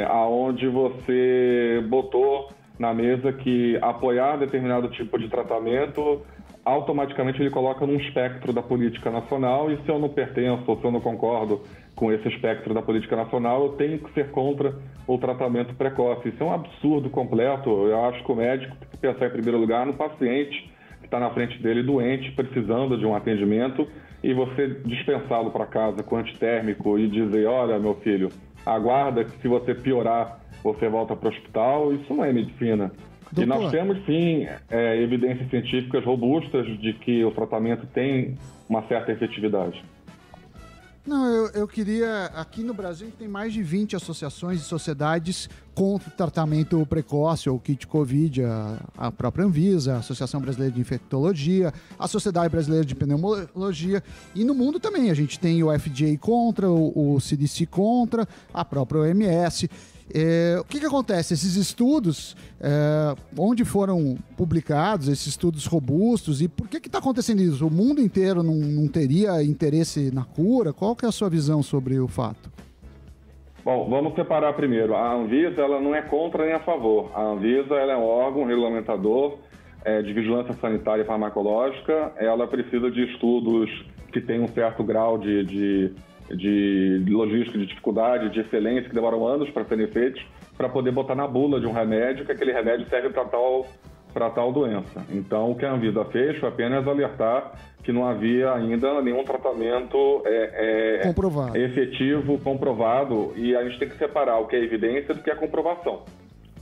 Aonde você botou na mesa que apoiar determinado tipo de tratamento automaticamente ele coloca num espectro da política nacional, e se eu não pertenço ou se eu não concordo com esse espectro da política nacional, eu tenho que ser contra o tratamento precoce. Isso é um absurdo completo. Eu acho que o médico tem que pensar em primeiro lugar no paciente que está na frente dele doente, precisando de um atendimento, e você dispensá-lo para casa com antitérmico e dizer, olha, meu filho, aguarda que se você piorar, você volta para o hospital. Isso não é medicina. Doutor. E nós temos, sim, evidências científicas robustas de que o tratamento tem uma certa efetividade. Não, eu queria... Aqui no Brasil, a gente tem mais de 20 associações e sociedades contra o tratamento precoce ou kit Covid, a própria Anvisa, a Associação Brasileira de Infectologia, a Sociedade Brasileira de Pneumologia, e no mundo também. A gente tem o FDA contra, o CDC contra, a própria OMS. O que acontece? Esses estudos, onde foram publicados, esses estudos robustos, e por que está acontecendo isso? O mundo inteiro não teria interesse na cura? Qual que é a sua visão sobre o fato? Bom, vamos separar primeiro. A Anvisa ela não é contra nem a favor. A Anvisa ela é um órgão regulamentador de vigilância sanitária e farmacológica. Ela precisa de estudos que tenham um certo grau de logística, de dificuldade, de excelência, que demoram anos para serem feitos, para poder botar na bula de um remédio, que aquele remédio serve para tal doença. Então, o que a Anvisa fez foi apenas alertar que não havia ainda nenhum tratamento efetivo, comprovado, e a gente tem que separar o que é evidência do que é comprovação,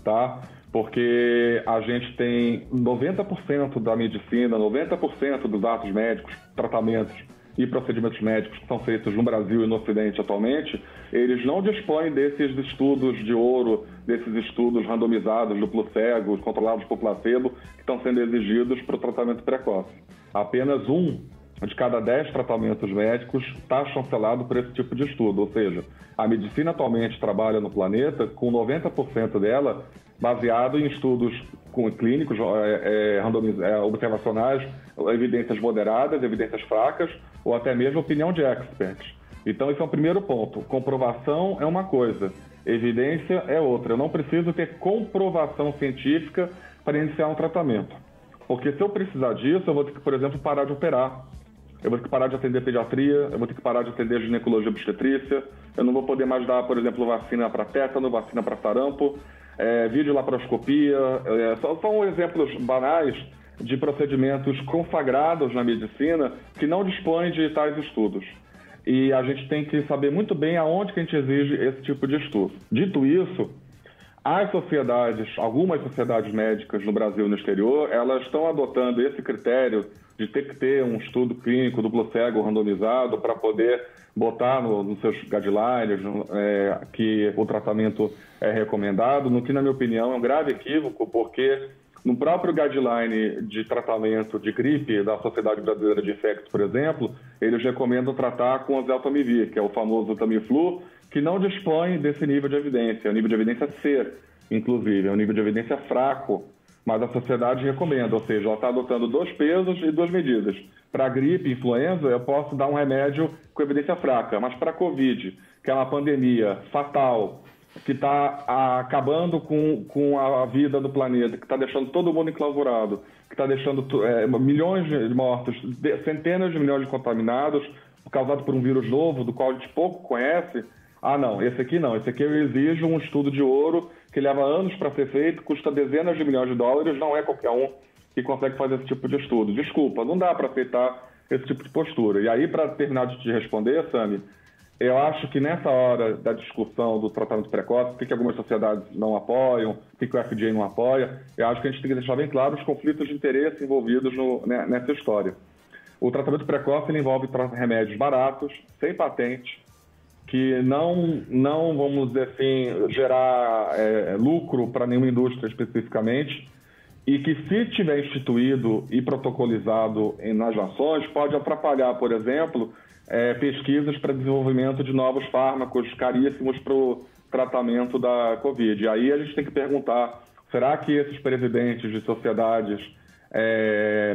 tá? Porque a gente tem 90% da medicina, 90% dos atos médicos, tratamentos e procedimentos médicos que são feitos no Brasil e no Ocidente atualmente, eles não dispõem desses estudos de ouro, desses estudos randomizados, duplo-cegos, controlados por placebo, que estão sendo exigidos para o tratamento precoce. Apenas 1 de cada 10 tratamentos médicos está chancelado por esse tipo de estudo, ou seja, a medicina atualmente trabalha no planeta com 90% dela baseado em estudos clínicos, observacionais, evidências moderadas, evidências fracas, ou até mesmo opinião de experts. Então, esse é o primeiro ponto. Comprovação é uma coisa, evidência é outra. Eu não preciso ter comprovação científica para iniciar um tratamento. Porque se eu precisar disso, eu vou ter que, por exemplo, parar de operar. Eu vou ter que parar de atender pediatria, eu vou ter que parar de atender ginecologia e obstetrícia, eu não vou poder mais dar, por exemplo, vacina para tétano, vacina para sarampo, videolaparoscopia. São exemplos banais de procedimentos consagrados na medicina que não dispõem de tais estudos. E a gente tem que saber muito bem aonde que a gente exige esse tipo de estudo. Dito isso, algumas sociedades médicas no Brasil e no exterior, elas estão adotando esse critério de ter que ter um estudo clínico duplo cego randomizado para poder botar nos seus guidelines que o tratamento é recomendado, no que, na minha opinião, é um grave equívoco, porque no próprio guideline de tratamento de gripe da Sociedade Brasileira de Infectos, por exemplo, eles recomendam tratar com oseltamivir, que é o famoso Tamiflu, que não dispõe desse nível de evidência, é o nível de evidência C, inclusive, é um nível de evidência fraco, mas a sociedade recomenda, ou seja, ela está adotando 2 pesos e 2 medidas. Para gripe e influenza, eu posso dar um remédio com evidência fraca, mas para Covid, que é uma pandemia fatal, que está acabando com a vida do planeta, que está deixando todo mundo enclausurado, que está deixando milhões de mortos, centenas de milhões de contaminados, causado por um vírus novo, do qual a gente pouco conhece. Não, esse aqui não. Esse aqui eu exijo um estudo de ouro que leva anos para ser feito, custa dezenas de milhões de dólares, não é qualquer um que consegue fazer esse tipo de estudo. Desculpa, não dá para aceitar esse tipo de postura. E aí, para terminar de te responder, Sami, eu acho que nessa hora da discussão do tratamento precoce, o que algumas sociedades não apoiam, o que o FDA não apoia, eu acho que a gente tem que deixar bem claro os conflitos de interesse envolvidos nessa história. O tratamento precoce ele envolve remédios baratos, sem patente, que não vamos dizer assim, gerar lucro para nenhuma indústria especificamente, e que, se tiver instituído e protocolizado nas nações, pode atrapalhar, por exemplo, pesquisas para desenvolvimento de novos fármacos caríssimos para o tratamento da Covid. E aí a gente tem que perguntar, será que esses presidentes de sociedades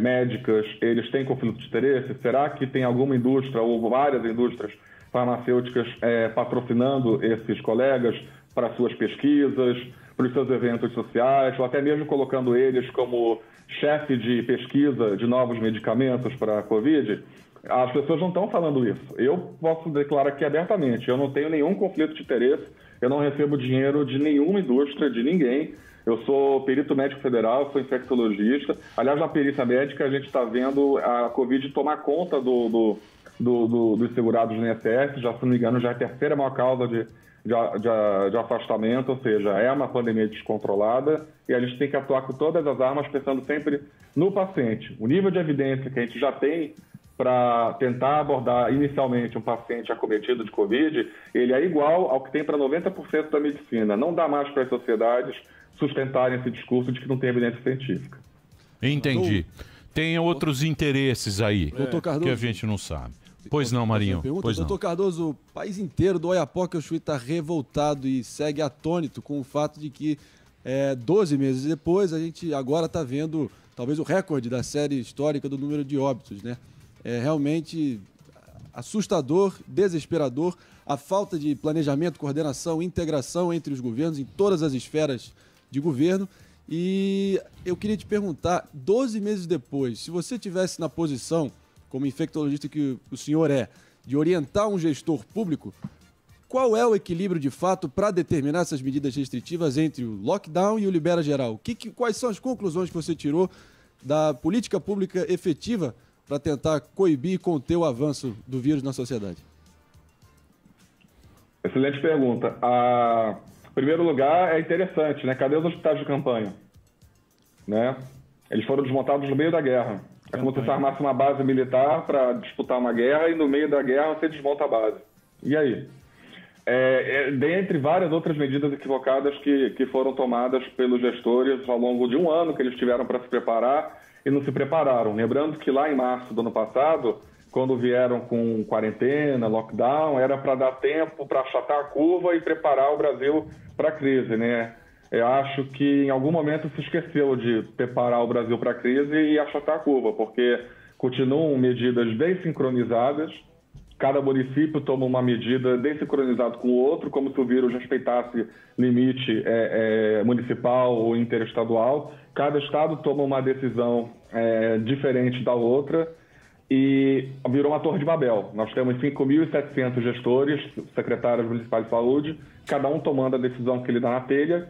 médicas, eles têm conflito de interesse? Será que tem alguma indústria ou várias indústrias farmacêuticas patrocinando esses colegas para suas pesquisas, para os seus eventos sociais, ou até mesmo colocando eles como chefe de pesquisa de novos medicamentos para a Covid? As pessoas não estão falando isso. Eu posso declarar aqui abertamente, eu não tenho nenhum conflito de interesse, eu não recebo dinheiro de nenhuma indústria, de ninguém. Eu sou perito médico federal, sou infectologista. Aliás, na perícia médica, a gente está vendo a Covid tomar conta dos segurados no INSS, já, se não me engano, já é a terceira maior causa de afastamento, ou seja, é uma pandemia descontrolada e a gente tem que atuar com todas as armas, pensando sempre no paciente. O nível de evidência que a gente já tem para tentar abordar inicialmente um paciente acometido de Covid, ele é igual ao que tem para 90% da medicina. Não dá mais para as sociedades sustentarem esse discurso de que não tem evidência científica. Entendi. Tem outros interesses aí que a gente não sabe. Pois não, Marinho. Pois não. Doutor Cardoso, o país inteiro do Oiapoque ao Chuí está revoltado e segue atônito com o fato de que 12 meses depois a gente agora está vendo talvez o recorde da série histórica do número de óbitos, né? É realmente assustador, desesperador, a falta de planejamento, coordenação, integração entre os governos em todas as esferas de governo. E eu queria te perguntar, 12 meses depois, se você tivesse na posição, como infectologista que o senhor de orientar um gestor público, qual é o equilíbrio de fato para determinar essas medidas restritivas entre o lockdown e o libera geral? Quais são as conclusões que você tirou da política pública efetiva para tentar coibir e conter o avanço do vírus na sociedade? Excelente pergunta. Em primeiro lugar, é interessante, né? Cadê os hospitais de campanha? Né? Eles foram desmontados no meio da guerra. É como se você armasse uma base militar para disputar uma guerra e no meio da guerra você desmonta a base. E aí? Dentre várias outras medidas equivocadas que foram tomadas pelos gestores ao longo de um ano que eles tiveram para se preparar e não se prepararam. Lembrando que lá em março do ano passado, quando vieram com quarentena, lockdown, era para dar tempo para achatar a curva e preparar o Brasil para a crise, né? Eu acho que em algum momento se esqueceu de preparar o Brasil para a crise e achatar a curva, porque continuam medidas desincronizadas, cada município toma uma medida desincronizada com o outro, como se o vírus respeitasse limite municipal ou interestadual. Cada estado toma uma decisão diferente da outra e virou uma torre de Babel. Nós temos 5.700 gestores, secretários municipais de saúde, cada um tomando a decisão que ele dá na telha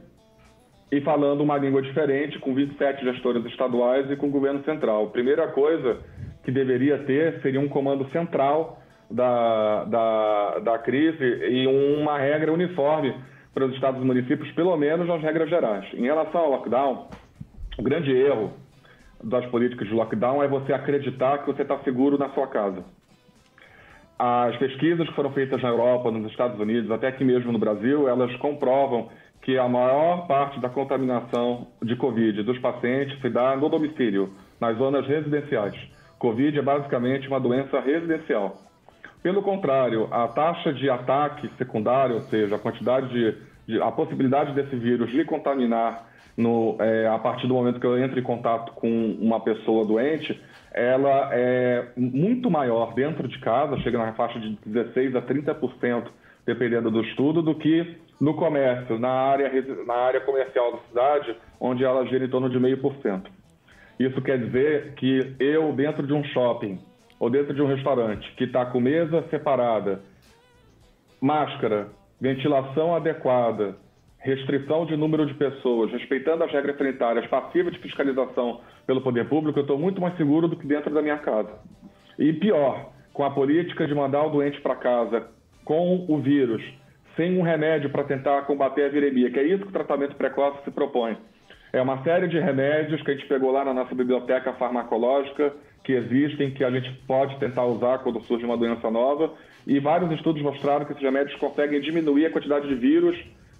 e falando uma língua diferente, com 27 gestores estaduais e com o governo central. A primeira coisa que deveria ter seria um comando central da crise e uma regra uniforme para os estados e municípios, pelo menos nas regras gerais. Em relação ao lockdown, o grande erro das políticas de lockdown é você acreditar que você está seguro na sua casa. As pesquisas que foram feitas na Europa, nos Estados Unidos, até aqui mesmo no Brasil, elas comprovam que a maior parte da contaminação de Covid dos pacientes se dá no domicílio, nas zonas residenciais. Covid é basicamente uma doença residencial. Pelo contrário, a taxa de ataque secundário, ou seja, a possibilidade desse vírus lhe contaminar a partir do momento que eu entro em contato com uma pessoa doente, ela é muito maior dentro de casa, chega na faixa de 16% a 30%, dependendo do estudo, do que no comércio, na área comercial da cidade, onde ela gira em torno de 0,5%. Isso quer dizer que eu, dentro de um shopping ou dentro de um restaurante que está com mesa separada, máscara, ventilação adequada, restrição de número de pessoas, respeitando as regras sanitárias, passiva de fiscalização pelo poder público, eu estou muito mais seguro do que dentro da minha casa. E pior, com a política de mandar o doente para casa com o vírus, sem um remédio para tentar combater a viremia, que é isso que o tratamento precoce se propõe. É uma série de remédios que a gente pegou lá na nossa biblioteca farmacológica, que existem, que a gente pode tentar usar quando surge uma doença nova, e vários estudos mostraram que esses remédios conseguem diminuir a quantidade de vírus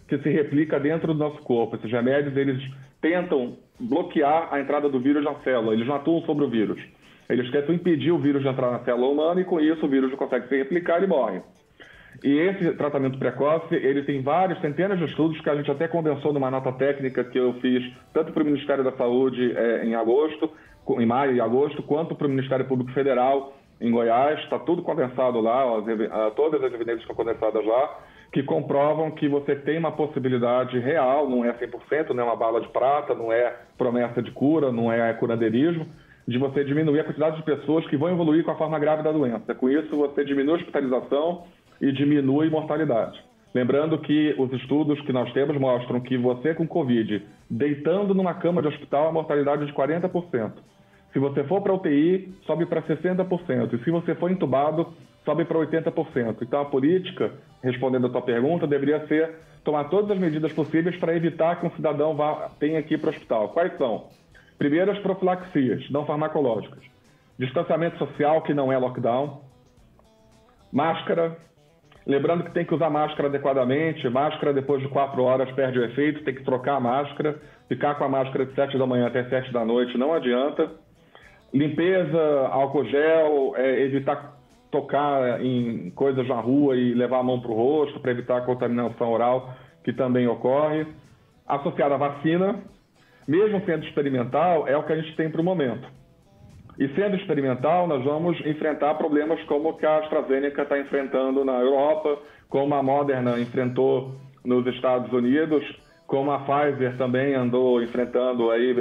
que se replica dentro do nosso corpo. Esses remédios, eles tentam bloquear a entrada do vírus na célula, eles não atuam sobre o vírus. Eles tentam impedir o vírus de entrar na célula humana e com isso o vírus não consegue se replicar e morre. E esse tratamento precoce, ele tem centenas de estudos que a gente até condensou numa nota técnica que eu fiz tanto para o Ministério da Saúde em maio e agosto, quanto para o Ministério Público Federal em Goiás. Está tudo condensado lá, todas as evidências estão condensadas lá, que comprovam que você tem uma possibilidade real, não é 100%, não é uma bala de prata, não é promessa de cura, não é curandeirismo, de você diminuir a quantidade de pessoas que vão evoluir com a forma grave da doença. Com isso, você diminui a hospitalização e diminui mortalidade. Lembrando que os estudos que nós temos mostram que você com Covid, deitando numa cama de hospital, a mortalidade é de 40%. Se você for para UTI, sobe para 60%. E se você for entubado, sobe para 80%. Então a política, respondendo a tua pergunta, deveria ser tomar todas as medidas possíveis para evitar que um cidadão tenha que ir para o hospital. Quais são? Primeiro, as profilaxias não farmacológicas. Distanciamento social, que não é lockdown. Máscara. Lembrando que tem que usar máscara adequadamente. Máscara, depois de 4 horas, perde o efeito. Tem que trocar a máscara. Ficar com a máscara de 7 da manhã até 7 da noite não adianta. Limpeza, álcool gel, evitar tocar em coisas na rua e levar a mão para o rosto para evitar a contaminação oral, que também ocorre. Associada à vacina, mesmo sendo experimental, é o que a gente tem para o momento. E sendo experimental, nós vamos enfrentar problemas como o que a AstraZeneca está enfrentando na Europa, como a Moderna enfrentou nos Estados Unidos, como a Pfizer também andou enfrentando aí,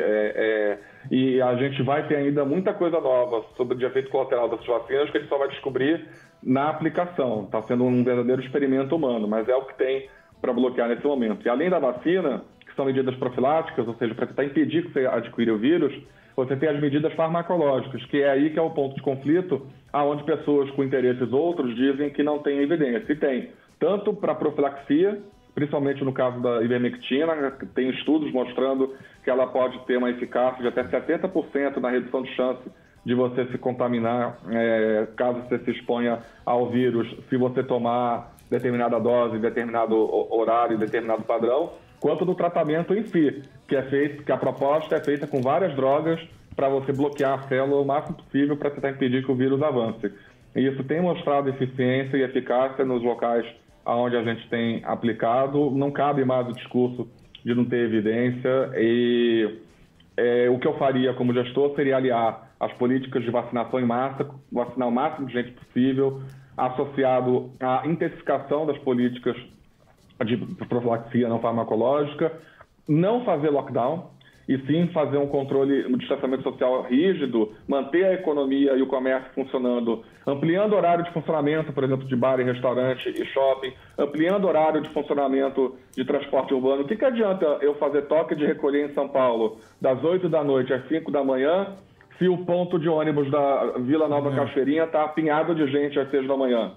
e a gente vai ter ainda muita coisa nova sobre o efeito colateral dessas vacinas que a gente só vai descobrir na aplicação. Está sendo um verdadeiro experimento humano, mas é o que tem para bloquear nesse momento. E além da vacina, que são medidas profiláticas, ou seja, para tentar impedir que você adquira o vírus, você tem as medidas farmacológicas, que é aí que é o ponto de conflito, aonde pessoas com interesses outros dizem que não tem evidência. E tem, tanto para profilaxia, principalmente no caso da ivermectina, tem estudos mostrando que ela pode ter uma eficácia de até 70% na redução de chance de você se contaminar, caso você se exponha ao vírus, se você tomar determinada dose, determinado horário, determinado padrão, quanto do tratamento em si, que a proposta é feita com várias drogas para você bloquear a célula o máximo possível para tentar impedir que o vírus avance. E isso tem mostrado eficiência e eficácia nos locais onde a gente tem aplicado. Não cabe mais o discurso de não ter evidência e o que eu faria como gestor seria aliar as políticas de vacinação em massa, vacinar o máximo de gente possível, associado à intensificação das políticas de profilaxia não farmacológica, não fazer lockdown, e sim fazer um controle, um distanciamento social rígido, manter a economia e o comércio funcionando, ampliando o horário de funcionamento, por exemplo, de bar e restaurante e shopping, ampliando o horário de funcionamento de transporte urbano. O que adianta eu fazer toque de recolher em São Paulo das 8 da noite às 5 da manhã, se o ponto de ônibus da Vila Nova Cachoeirinha está apinhado de gente às 6 da manhã?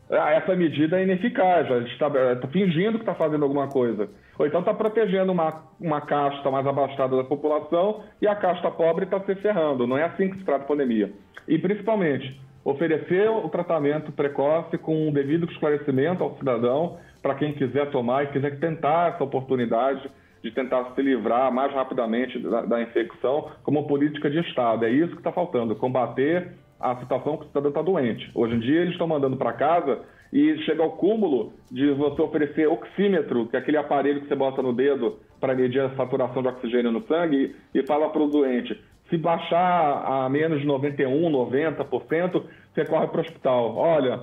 essa medida é ineficaz. A gente está fingindo que está fazendo alguma coisa. Ou então está protegendo uma casta mais abastada da população e a casta pobre está se ferrando. Não é assim que se trata a pandemia. E, principalmente, oferecer o tratamento precoce com um devido esclarecimento ao cidadão para quem quiser tomar e quiser tentar essa oportunidade de tentar se livrar mais rapidamente da infecção como política de Estado. É isso que está faltando, combater a situação que o cidadão está doente. Hoje em dia eles estão mandando para casa e chega ao cúmulo de você oferecer oxímetro, que é aquele aparelho que você bota no dedo para medir a saturação de oxigênio no sangue, e fala para o doente, se baixar a menos de 91%, 90%, você corre para o hospital. Olha,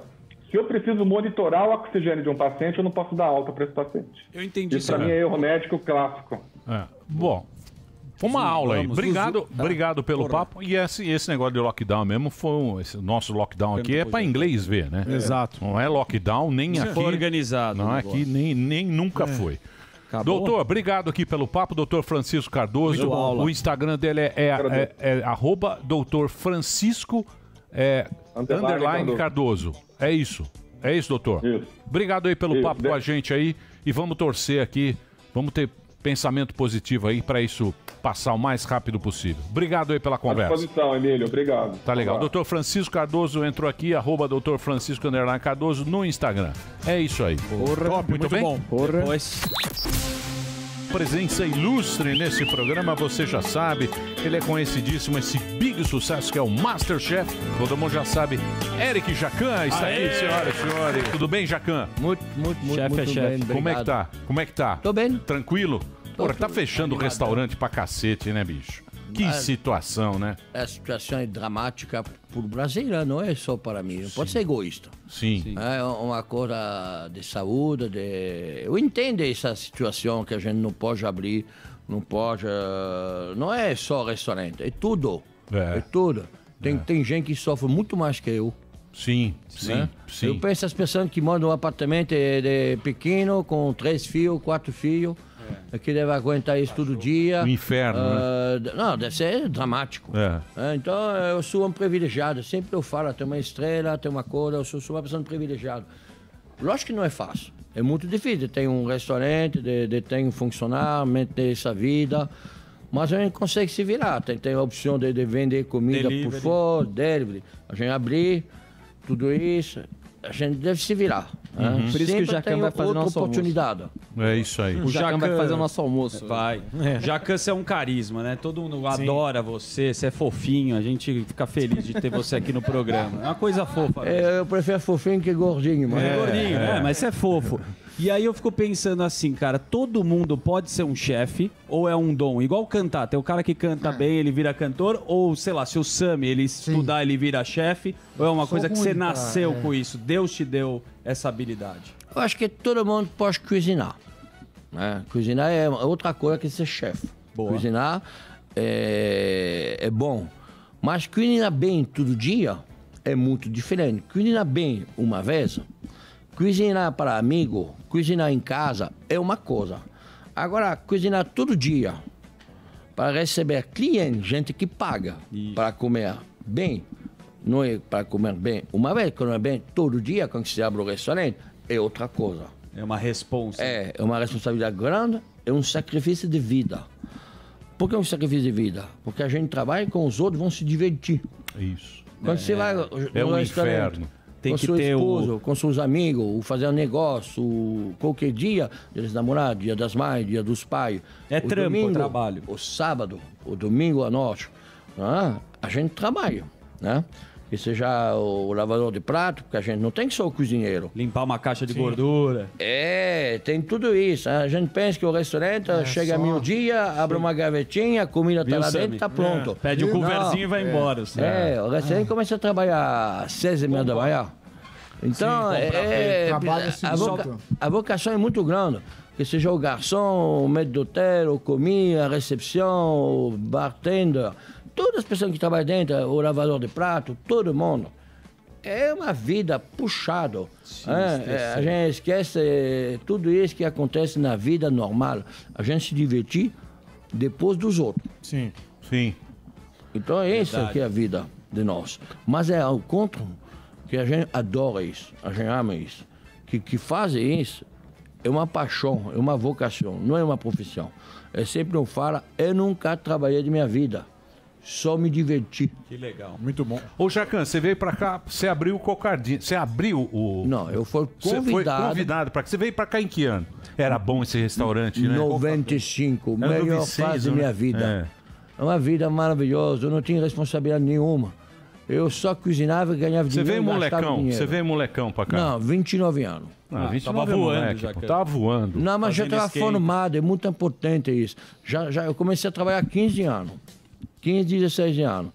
se eu preciso monitorar o oxigênio de um paciente, eu não posso dar alta para esse paciente. Eu entendi. Isso para mim é erro médico clássico. Bom, foi uma aula aí. Obrigado pelo papo. E esse negócio de lockdown mesmo, esse nosso lockdown aqui é para inglês ver, né? Exato. Não é lockdown nem aqui. Foi organizado. Não é aqui, nem nunca foi. Acabou? Doutor, obrigado aqui pelo papo, doutor Francisco Cardoso. O Instagram dele é @doutor Francisco _ Cardoso. É isso, doutor. Isso. Obrigado aí pelo papo com a gente aí e vamos torcer aqui, vamos ter pensamento positivo aí para isso passar o mais rápido possível. Obrigado aí pela conversa. À disposição, Emílio. Obrigado. Tá legal. Doutor Francisco Cardoso entrou aqui, @doutor Francisco _ Cardoso no Instagram. É isso aí. Top, muito bem? Bom. Presença ilustre nesse programa, você já sabe, ele é conhecidíssimo, esse big sucesso que é o Masterchef, todo mundo já sabe, Eric Jacan está aí, senhoras e senhores. Tudo bem, Jacan? Muito Chefe. bem, Como é que tá? Tô bem. Tranquilo? Porra, tá fechando o restaurante pra cacete, né, bicho? Que situação, né? A situação é dramática para o brasileiro, não é só para mim. Não pode ser egoísta. Sim. É uma coisa de saúde. Eu entendo essa situação que a gente não pode abrir, não pode. Não é só restaurante, é tudo. É tudo. Tem gente que sofre muito mais que eu. Sim. Eu penso as pessoas que moram num apartamento de pequeno, com 3 filhos, 4 filhos. Que deve aguentar isso todo dia. O inferno, né? Não, deve ser dramático. Então, eu sou um privilegiado. Sempre eu falo, tem uma estrela, tem uma coisa, eu sou uma pessoa privilegiada. Lógico que não é fácil. É muito difícil. Tem um restaurante, tem um funcionário, manter essa vida. Mas a gente consegue se virar. Tem a opção de vender comida por fora, delivery. A gente abrir tudo isso. A gente deve se virar. Por isso que o Jacan vai fazer nossa oportunidade. É isso aí. O Jacan vai fazer o nosso almoço. Vai. Jacan, você é um carisma, né? Todo mundo adora você é fofinho, a gente fica feliz de ter você aqui no programa. É uma coisa fofa. Eu prefiro fofinho que gordinho. Mas gordinho, mas você é fofo. E aí eu fico pensando assim, cara, todo mundo pode ser um chefe ou é um dom? Igual cantar, tem o cara que canta bem, ele vira cantor, ou sei lá, se o Sami, ele estudar, ele vira chefe, ou é uma coisa que você nasceu com isso, Deus te deu essa habilidade? Eu acho que todo mundo pode cozinhar. Né? Cozinhar é outra coisa que ser chefe. Cozinhar é bom, mas cozinhar bem todo dia é muito diferente. Cozinhar bem uma vez... Cozinhar para amigo, cozinhar em casa é uma coisa. Agora, cozinhar todo dia para receber cliente, gente que paga para comer bem, não é para comer bem uma vez, comer bem todo dia, quando se abre o restaurante, é outra coisa. É uma responsa. É uma responsabilidade grande, é um sacrifício de vida. Por que é um sacrifício de vida? Porque a gente trabalha com os outros, vão se divertir. Isso. Quando você vai no restaurante... inferno. Tem com que seu ter esposo, com seus amigos, fazer um negócio, qualquer dia, dia dos namorados, dia das mães, dia dos pais. É trampo, trabalho. O sábado, o domingo à noite, a gente trabalha, né? Que seja o lavador de prato, porque a gente não tem só o cozinheiro. Limpar uma caixa de gordura. Tem tudo isso. A gente pensa que o restaurante chega meio-dia, abre uma gavetinha, a comida está lá dentro, está pronto. Pede um coverzinho e vai embora. O restaurante começa a trabalhar às 6h30 da manhã. Então, a vocação é muito grande. Que seja o garçom, o maître d'hôtel, o comida, a recepção, o bartender... Todas as pessoas que trabalham dentro, o lavador de prato, todo mundo. É uma vida puxada. A gente esquece tudo isso que acontece na vida normal. A gente se divertir depois dos outros. Sim. Então é isso que é a vida de nós. Mas ao contrário, que a gente adora isso, a gente ama isso. Que fazem isso é uma paixão, é uma vocação, não é uma profissão. Eu sempre falo, eu nunca trabalhei de minha vida. Só me diverti. Que legal. Muito bom. Ô, Jacan, você veio pra cá, você abriu o Cocardinho. Você abriu o... Não, eu fui Você foi convidado pra cá. Você veio pra cá em que ano? Era bom esse restaurante, né? 95, Era melhor 96, fase da né? minha vida. É uma vida maravilhosa, eu não tinha responsabilidade nenhuma. Eu só cozinhava e ganhava Você dinheiro. veio e gastava molecão, dinheiro. você veio molecão pra cá? Não, 29 anos. Ah, 29 tava voando, moleque, Jacan. Tava voando. Não, mas já estava formado, é muito importante isso. Eu comecei a trabalhar há 15 anos. 15, 16 anos.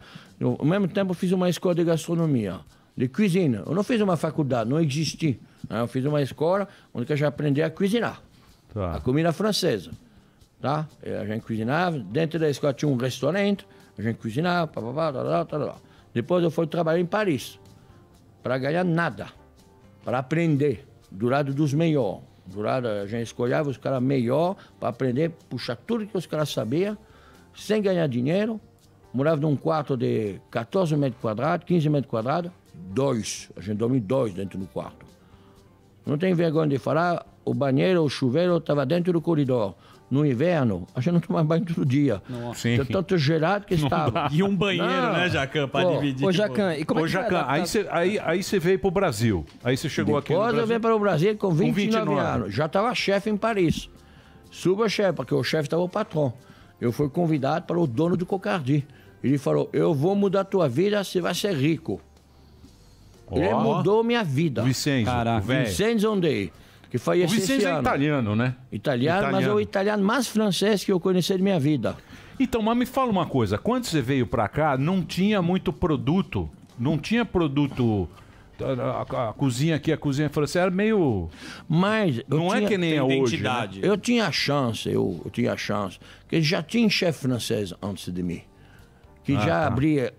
Ao mesmo tempo, eu fiz uma escola de gastronomia, de cozinha. Eu não fiz uma faculdade, não existi. Eu fiz uma escola onde eu já aprendi a cozinhar. Tá. A comida francesa. Tá? A gente cozinhava, dentro da escola tinha um restaurante, a gente cozinhava, Depois eu fui trabalhar em Paris, para ganhar nada, para aprender, do lado dos melhores. Do lado, a gente escolhava os caras melhores para aprender, puxar tudo que os caras sabiam, sem ganhar dinheiro. Morava num quarto de 14 metros quadrados, 15 metros quadrados, 2. A gente dormia 2 dentro do quarto. Não tem vergonha de falar, o banheiro, o chuveiro estava dentro do corredor. No inverno, a gente não tomava banho todo dia. Então, tanto gelado que estava. E um banheiro, né, Jacan, para dividir. Ô, Jacan, e como é que Jacan, aí você veio pro Brasil. Aí você chegou aqui no Brasil. Depois eu vim para o Brasil com 29 anos. Já estava chefe em Paris. Suba-chefe, porque o chefe estava o patrão. Eu fui convidado para o dono do Cocardi. Ele falou, eu vou mudar a tua vida, você vai ser rico. Ele mudou minha vida. Vicente, Vicente Zondei. Que foi o Vicente é italiano, né? Italiano, mas é o italiano mais francês que eu conheci de minha vida. Então, mas me fala uma coisa. Quando você veio pra cá, não tinha muito produto. Não tinha produto... A cozinha aqui, a cozinha francesa era meio... Mas não é que nem é hoje, né? Eu tinha chance, eu tinha chance. Porque já tinha chefe francês antes de mim. Que já abria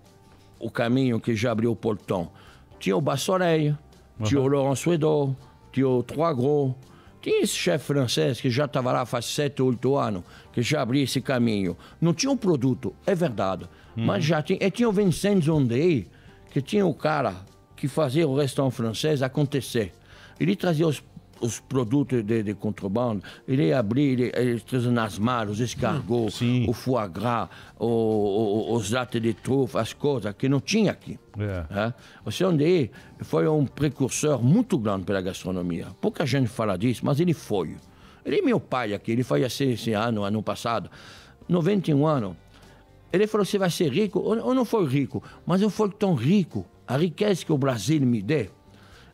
o caminho, que já abriu o portão. Tinha o Bassoreille, tinha o Laurent Suédot, tinha o Trois Gros. Tinha esse chefe francês que já estava lá faz 7, 8 anos, que já abria esse caminho. Não tinha um produto, é verdade. Mas já tinha. E tinha o Vincent Zondei, que tinha o cara que fazia o restaurante francês acontecer. Ele trazia os produtos de contrabando, ele ia abrir, ele trazia nas malas, os escargots, o foie gras, os latas de trufa, as coisas que não tinha aqui. O Zondei foi um precursor muito grande pela gastronomia. Pouca gente fala disso, mas ele foi. Ele é meu pai aqui, ele foi esse ano passado, 91 anos. Ele falou, você vai ser rico? Eu não fui rico, mas eu fui tão rico. A riqueza que o Brasil me deu,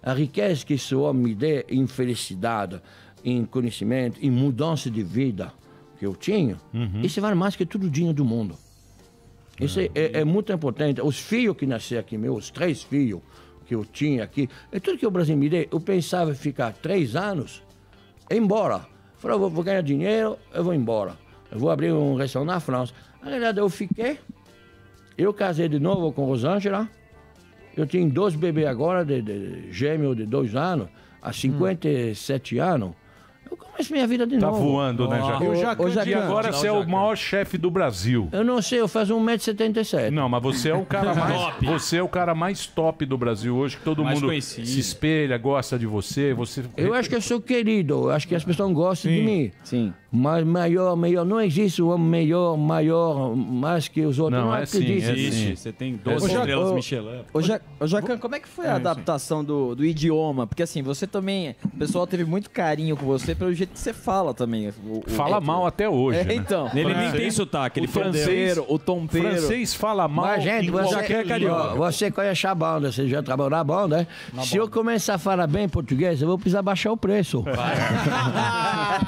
a riqueza que esse homem me deu em felicidade, em conhecimento, em mudança de vida que eu tinha, isso vale mais que todo o dinheiro do mundo. Isso é muito importante. Os filhos que nasceram aqui, meus 3 filhos que eu tinha aqui, é tudo que o Brasil me deu. Eu pensava em ficar 3 anos e ir embora. Falei, eu vou ganhar dinheiro, eu vou embora. Eu vou abrir um restaurante na França. Na verdade, eu fiquei. Eu casei de novo com Rosângela. Eu tenho 2 bebês agora, de gêmeos de 2 anos, há 57 anos. Eu começo minha vida de novo. Tá voando, né, Jacan? E agora você é o maior chefe do Brasil. Eu não sei, eu faço 1,77 m. Não, mas você é o cara mais você é o cara mais top do Brasil hoje, que todo mundo se espelha, gosta de você. Eu acho que eu sou querido, eu acho que as pessoas gostam de mim. Sim. Mas melhor, não existe um homem melhor, maior, mais que os outros. Não acredito. Existe. Você tem 12 estrelas Michelin. Ô, Jacan, como é que foi a adaptação do idioma? Porque assim, você também, o pessoal teve muito carinho com você pelo jeito que você fala também. Fala mal até hoje, né? Então. Ele nem tem sotaque, ele o tompeiro. Francês fala mal. Mas, gente, você conhece a banda, você já trabalhou na banda, né? Se eu começar a falar bem português, eu vou precisar baixar o preço.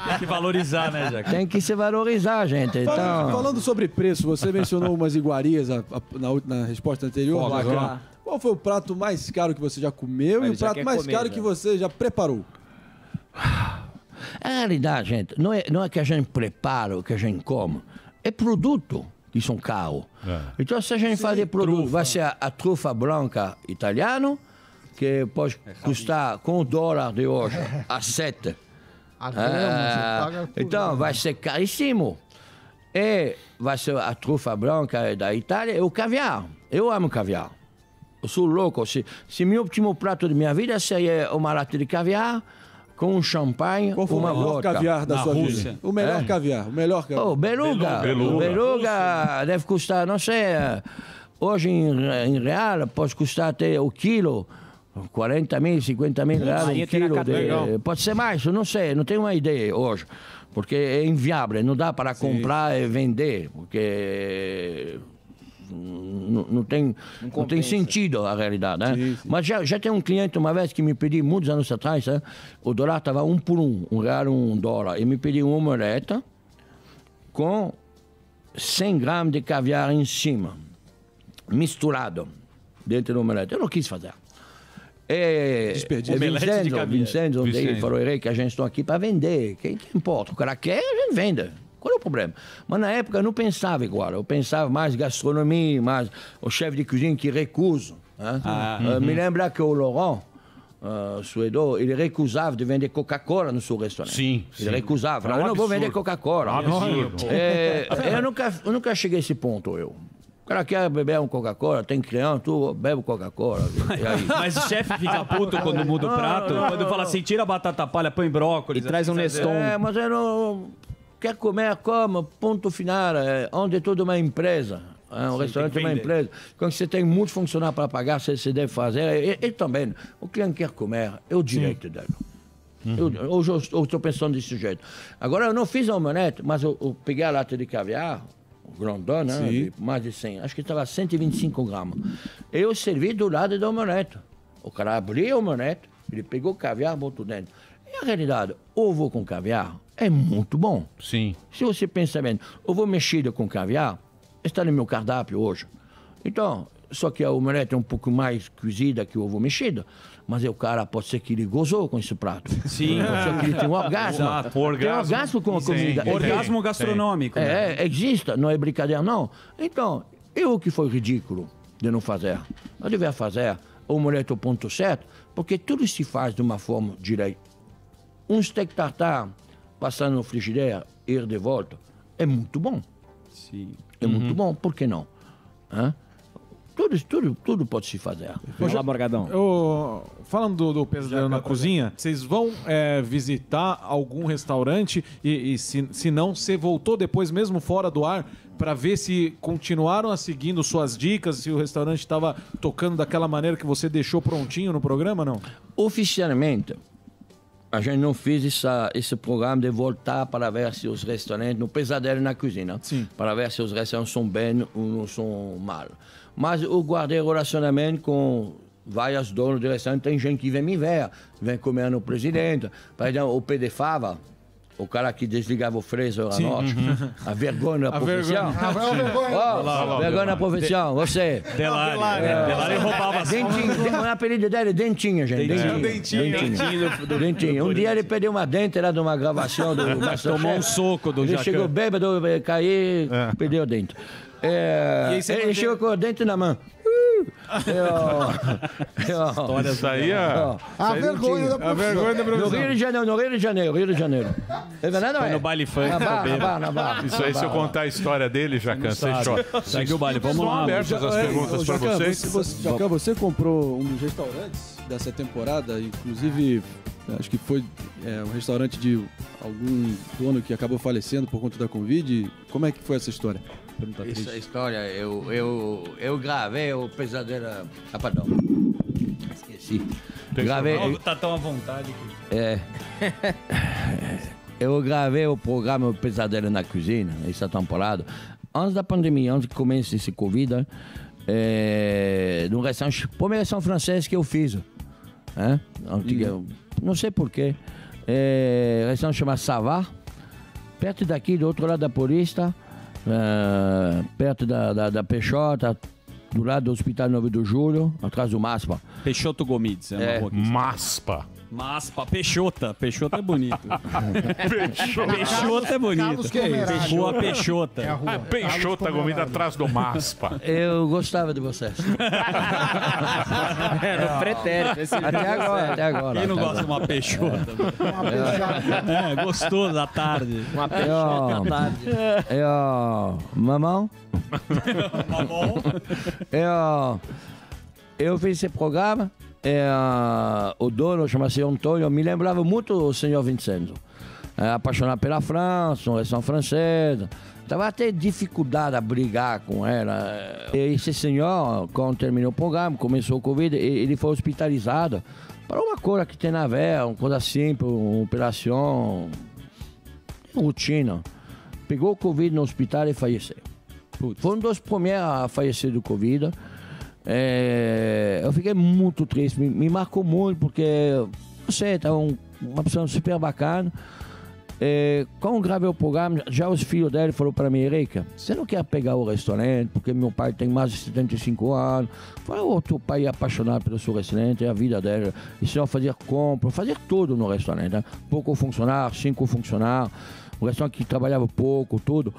Tem que valorizar, né, Jacan? Tem que se valorizar, gente. Então... Falando sobre preço, você mencionou umas iguarias na resposta anterior. Qual foi o prato mais caro que você já comeu e o prato mais caro que você já preparou? A realidade, gente, não é que a gente prepara o que a gente come, é produto que são caros. Então, se a gente fazer produto, vai ser a trufa branca italiana, que pode custar com o dólar de hoje a 7. Então, vai ser caríssimo. E vai ser a trufa branca da Itália e o caviar. Eu amo caviar. Eu sou louco. Se meu último prato da minha vida seria uma lata de caviar com um champanhe, Qual foi uma o melhor vodka. caviar da sua vida? O melhor caviar, o melhor caviar. Oh, beluga. O beluga deve custar, não sei, hoje em real pode custar até o quilo 40 mil, 50 mil reais um quilo. Pode ser mais, eu não sei, não tenho uma ideia hoje. Porque é inviável, não dá para comprar e vender, porque não tem sentido a realidade. Né? Sim. Mas já tem um cliente uma vez que me pediu, muitos anos atrás, o dólar estava 1 por 1, R$1, $1, e me pediu uma omelete com 100 gramas de caviar em cima, misturado dentro da omelete. Eu não quis fazer. Vincenzo falou, que a gente está aqui para vender. Quem importa? O cara quer, a gente vende. Qual é o problema? Mas na época eu não pensava igual. Eu pensava mais gastronomia, mais o chefe de cozinha que recusa. Me lembra que o Laurent, suedo, ele recusava de vender Coca-Cola no seu restaurante. Sim. Ele recusava. Eu não vou vender Coca-Cola. Eu nunca cheguei a esse ponto, eu. O cara quer beber um Coca-Cola, tem criança, tu bebe Coca-Cola. Mas o chefe fica puto quando muda o prato? Quando fala assim, tira a batata palha, põe brócolis. E traz um Neston. Mas eu não... Quer comer, como, ponto final. Onde é tudo uma empresa. Um restaurante é uma empresa. Quando você tem muitos funcionários para pagar, você deve fazer. E também, o cliente quer comer, é o direito dele. Hoje eu estou pensando desse jeito. Agora, eu não fiz a omelete, mas eu peguei a lata de caviar, grandão, né? De mais de 100. Acho que estava 125 gramas. Eu servi do lado da omelete. O cara abriu a omelete, ele pegou o caviar e botou dentro. E a realidade, ovo com caviar é muito bom. Sim. Se você pensa bem, ovo mexido com caviar está no meu cardápio hoje. Então, só que a omelete é um pouco mais cozida que o ovo mexido, mas o cara pode ser que ele gozou com esse prato. Sim. Pode ser que ele tem um orgasmo. Exato. Tem um orgasmo com a comida. Orgasmo gastronômico. Existe, não é brincadeira, não. Então, eu que foi ridículo de não fazer. Eu devia fazer a omelete ao ponto certo, porque tudo se faz de uma forma direita. Um steak tartar passando no frigideira e ir de volta é muito bom. Sim. É muito bom, por que não? Tudo pode se fazer. Olá, Morgadão. Falando do Pesadelo na Cozinha, vocês vão visitar algum restaurante e se não, você voltou depois mesmo fora do ar para ver se continuaram seguindo suas dicas, se o restaurante estava tocando daquela maneira que você deixou prontinho no programa, não? Oficialmente, a gente não fez esse programa de voltar para ver se os restaurantes, no Pesadelo na Cozinha, para ver se os restaurantes são bem ou não são mal. Mas eu guardei relacionamento com vários donos de restaurante. Tem gente que vem me ver, vem comer no presidente. Por exemplo, o Pé de Fava, o cara que desligava o freezer à noite. A vergonha da profissão. Vergonha da profissão, você. Delari roubava Dentinho, o apelido dele é Dentinho, gente. Dentinho. Um dia ele perdeu uma dente lá de uma gravação do Tomou um soco do Ele Jacan. chegou bêbado, caiu, perdeu o dente. Ele chegou com o dente na mão. Isso aí é... A vergonha da profissão. No Rio de Janeiro. É verdade, não é? No baile funk. Na barra. Isso aí, se eu contar a história dele, Jacan, você chora. Segue o baile, vamos lá. Abertas as perguntas para vocês. Jacan, você comprou um dos restaurantes dessa temporada, inclusive, acho que foi um restaurante de algum dono que acabou falecendo por conta da Covid. Como é que foi essa história? Essa história, eu gravei o Pesadelo... perdão. Esqueci. Gravei... Tá tão à vontade que... Eu gravei o programa O Pesadelo na Cozinha, essa temporada, antes da pandemia, antes que comece esse Covid, num restaurante, primeiro restaurante francês que eu fiz. Não sei porquê. O restaurante chama Savá, perto daqui, do outro lado da Paulista, perto da Peixota, do lado do Hospital 9 de Julho, atrás do MASPA. Peixoto Gomides. MASPA. Maspa, Peixota. Peixota é bonito. Peixota é bonito. Rua Peixota. Peixota Gomida atrás do Maspa. Eu gostava de vocês. Era pretérito. Até agora. Quem não gosta de uma Peixota? Gostoso da tarde. Uma Peixota da tarde. Mamão? eu fiz esse programa, o dono chama-se Antônio, me lembrava muito o senhor Vincenzo. Apaixonado pela França, um restaurante francês. Tava até dificuldade a brigar com ela. E esse senhor, quando terminou o programa, começou o Covid, ele foi hospitalizado para uma coisa que tem a ver, uma coisa simples, uma operação, rotina. Pegou o Covid no hospital e faleceu. Foi um dos primeiros a falecer do Covid. Eu fiquei muito triste, me marcou muito, porque, você estava uma pessoa super bacana. Quando gravei o programa, já os filhos dele falaram para mim, Erika, você não quer pegar o restaurante, porque meu pai tem mais de 75 anos. Eu falei, o teu pai é apaixonado pelo seu restaurante, é a vida dele. E se eu fazer compra, fazer tudo no restaurante. Né? Pouco funcionário, 5 funcionários, o restaurante que trabalhava pouco, tudo.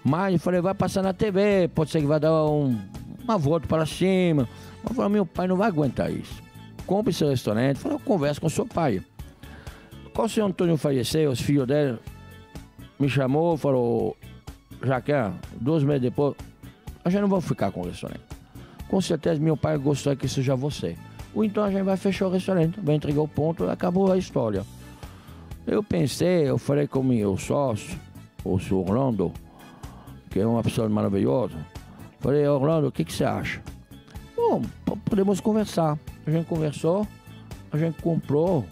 Mas eu falei, vai passar na TV, pode ser que vai dar uma volta para cima. Eu falei, meu pai não vai aguentar isso. Compre esse restaurante. Eu falei, eu converso com seu pai. Quando o senhor Antônio faleceu, os filhos dele me chamou, falou, Jaquim, 2 meses depois, a gente não vai ficar com o restaurante. Com certeza meu pai gostaria que seja você. Ou então a gente vai fechar o restaurante, vai entregar o ponto e acabou a história. Eu pensei, eu falei com o meu sócio, o senhor Orlando, que é uma pessoa maravilhosa. Falei, Orlando, o que você acha? Bom, podemos conversar. A gente conversou, a gente comprou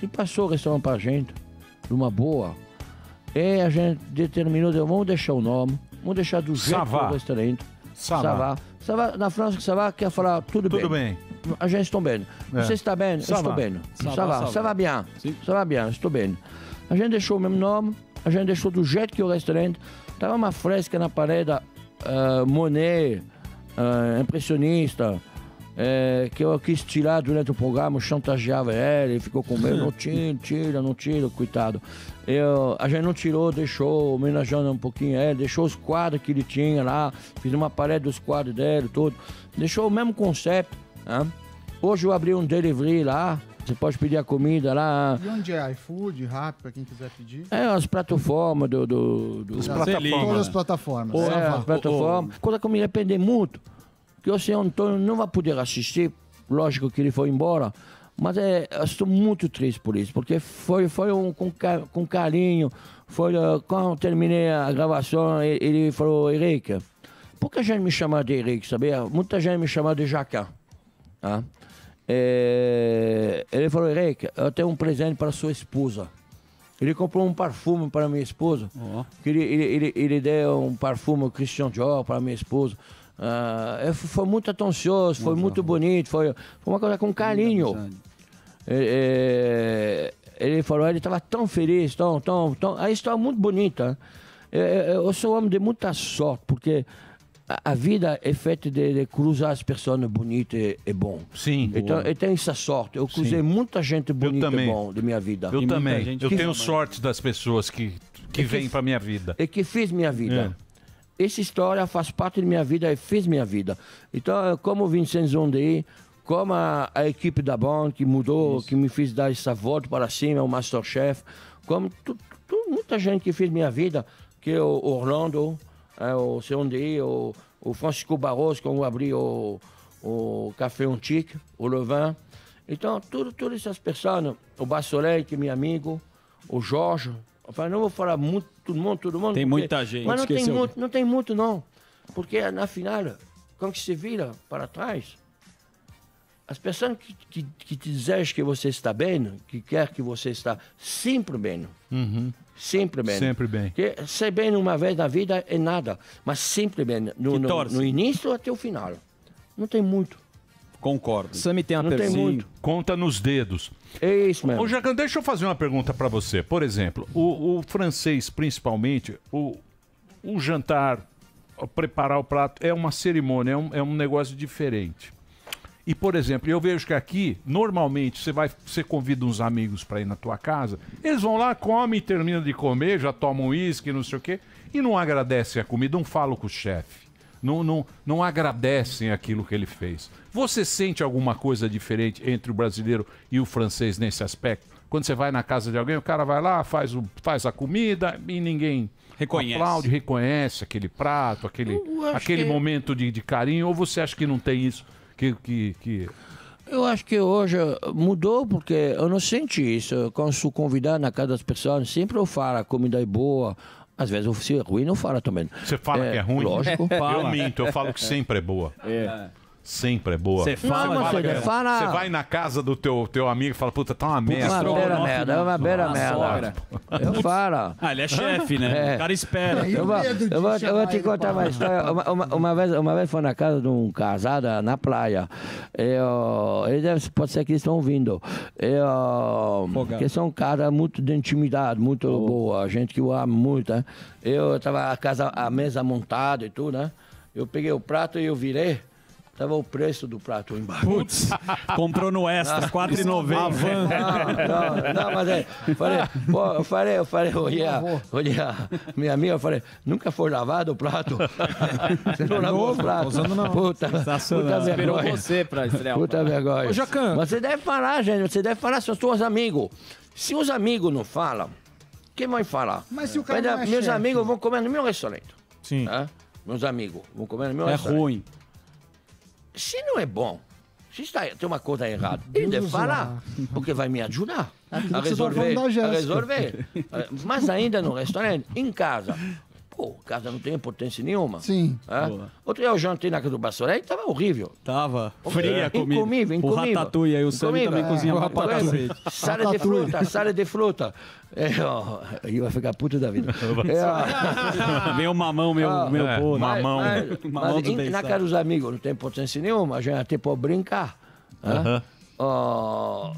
e passou o restaurante para a gente, numa boa. E a gente determinou, vamos deixar o nome, vamos deixar do jeito do restaurante. Savá. Savá, na França, Savá quer falar tudo bem. Tudo bem. A gente está bem. Você está bem? Eu estou bem. Savá bien. Savá bien, estou bem. A gente deixou o mesmo nome, a gente deixou do jeito que o restaurante. Estava uma fresca na parede, Monet, impressionista, que eu quis tirar durante o programa, chantageava ele ficou com medo, não tira, coitado. A gente não tirou, deixou homenageando um pouquinho ele, deixou os quadros que ele tinha lá, fiz uma parede dos quadros dele, tudo. Deixou o mesmo conceito. Né? Hoje eu abri um delivery lá, você pode pedir a comida lá. E onde é? iFood, Rappi, para quem quiser pedir? As plataformas Todas as plataformas. As plataformas. Coisa que eu me arrependi muito, que o senhor Antônio não vai poder assistir, lógico que ele foi embora, mas eu estou muito triste por isso, porque foi com carinho, quando eu terminei a gravação, ele falou, Erika, por que a gente me chama de Erika, sabia? Muita gente me chama de Jaquim. Tá? Ele falou, Erika, eu tenho um presente para sua esposa. Ele comprou um perfume para minha esposa. Que ele deu um perfume Christian Dior para minha esposa. Foi muito atencioso, foi muito bonito, foi uma coisa com carinho. Ele falou, ele estava tão feliz, a história é muito bonita. Eu sou um homem de muita sorte, porque a vida é feita de cruzar as pessoas bonitas e bom. Sim. Então, eu tenho essa sorte. Eu cruzei muita gente bonita e bom de minha vida. Eu também. Eu tenho sorte das pessoas que vêm para minha vida. E que fez minha vida. Essa história faz parte da minha vida e fez minha vida. Então, como o Vincenzo Ondei, como a equipe da Band que mudou, que me fez dar essa volta para cima, o Masterchef, como muita gente que fez minha vida, que é o Orlando, o seu Ondei, o Francisco Barroso, quando eu abri o Café Antique, o Levin. Então, todas essas pessoas, o Bassolet, que é meu amigo, o Jorge. Eu não vou falar muito, todo mundo. Tem muita gente. Mas não tem muito, não. Porque, na final, quando você vira para trás, as pessoas que te desejam que você está bem, que quer que você está sempre bem. Sempre bem. Sempre bem. Porque ser bem uma vez na vida é nada, mas sempre bem. No início até o final. Não tem muito. Concordo. Sami tem uma pergunta. Tem muito. Conta nos dedos. É isso mesmo. Ô, Jacan, deixa eu fazer uma pergunta para você. Por exemplo, o francês, principalmente, o jantar, preparar o prato, é uma cerimônia, é um negócio diferente. E, por exemplo, eu vejo que aqui, normalmente, você convida uns amigos para ir na tua casa, eles vão lá, comem, terminam de comer, já tomam uísque, não sei o quê, e não agradecem a comida, não falam com o chefe. Não agradecem aquilo que ele fez. Você sente alguma coisa diferente entre o brasileiro e o francês nesse aspecto? Quando você vai na casa de alguém, o cara vai lá, faz a comida e ninguém aplaude, reconhece aquele prato, aquele momento de carinho, ou você acha que não tem isso? Eu acho que hoje mudou porque eu não senti isso. Quando sou convidado na casa das pessoas, sempre eu falo a comida é boa. Às vezes o se é ruim, não fala também. Você fala que é ruim? Lógico. Eu minto, eu falo que sempre é boa. Sempre é boa. Você fala, Você vai na casa do teu amigo e fala, puta, tá uma merda. É uma beira merda. Eu falo. Ele é chefe, né? O cara espera. Eu vou te contar uma história. Uma vez foi na casa de um casado na praia. Pode ser que eles estão ouvindo. Que são caras muito de intimidade, muito boa. Gente que eu amo muito, né? Eu estava a mesa montada e tudo, né? Eu peguei o prato e eu virei. Tava o preço do prato embaixo. Putz, comprou no Extra, R$4,90. Não, mas eu falei, olha, minha amiga, eu falei, nunca foi lavado o prato? Você não lavou o prato? Puta Esperou vergonha. você pra estrear. Puta vergonha. Ô, Jacan. Mas você deve falar, gente, você deve falar seus seus amigos. Se os amigos não falam, quem vai falar? Mas se o cara não é meus chefe? amigos vão comer no meu restaurante. Sim. Meus amigos vão comer no meu É restaurante. ruim. Se não é bom, se tem uma coisa errada, ele deve falar, porque vai me ajudar Aquilo a que você tá falando da Jéssica. resolver. Mas ainda no restaurante, em casa, casa não tem importância nenhuma. Sim. Outro dia eu jantei na casa do Bassoré e tava horrível. Tava fria a comida. Incomível. O Ratatouille aí, o Sammy também cozinhava pra cacete. Sala de fruta. Aí vai ficar puto da vida. Vem o mamão, meu bolo. Mamão na casa dos amigos não tem importância nenhuma, a gente até pode brincar.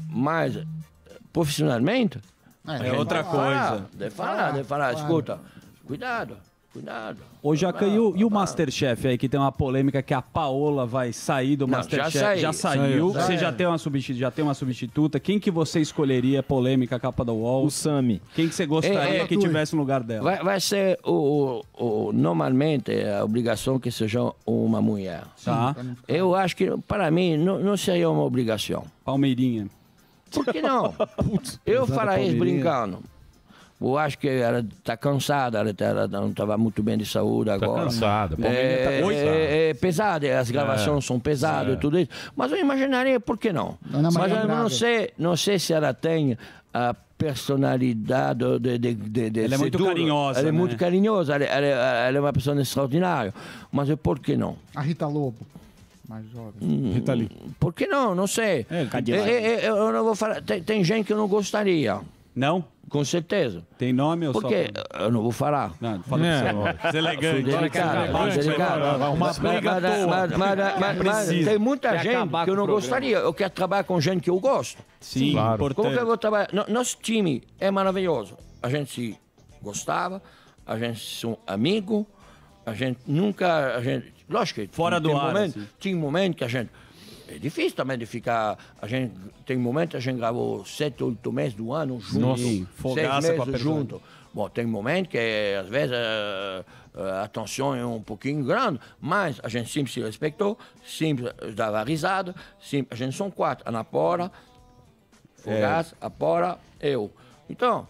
Mas, profissionalmente, É outra coisa. Deve falar. Escuta, cuidado. Ô, Jacan, e o Masterchef aí, que tem uma polêmica que a Paola vai sair do Masterchef? Já saiu. Você já tem uma substituta. Quem que você escolheria? Polêmica, capa da UOL. O Sami. Quem que você gostaria que tivesse no lugar dela? Vai ser normalmente a obrigação que seja uma mulher. Tá. Eu acho que, para mim, não seria uma obrigação. Palmeirinha. Por que não? Eu falaria brincando. Eu acho que ela está cansada, ela não estava muito bem de saúde agora. Está cansada. É pesada, as gravações são pesadas e tudo isso. Mas eu imaginaria, por que não? Ana Maria Mas eu Braga. não sei se ela tem a personalidade de Ela é muito dura. carinhosa, Ela é né? muito carinhosa, ela é uma pessoa extraordinária. Mas por que não? A Rita Lobo. Mais jovem. Rita Lee. Por que não? Não sei. Eu não vou falar. Tem gente que eu não gostaria. Não? Com certeza. Tem nome ou só? Porque eu não vou falar. Não, fala pra você. Você é elegante. Mas tem muita gente que eu não gostaria. Eu quero trabalhar com gente que eu gosto. Sim, claro. Como que eu vou trabalhar? Nosso time é maravilhoso. A gente se gostava, a gente são amigo, a gente nunca... Lógico que Fora do ar, tinha momento que a gente... É difícil também de ficar... Tem momento que a gente gravou 7, 8 meses do ano junto. Nossa, 6 folgaça com a meses junto. Bom, tem momento que às vezes a tensão é um pouquinho grande, mas a gente sempre se respeitou, sempre dava risada, sempre, a gente são 4. Ana Pora, Fogaça, a Pora, eu. Então,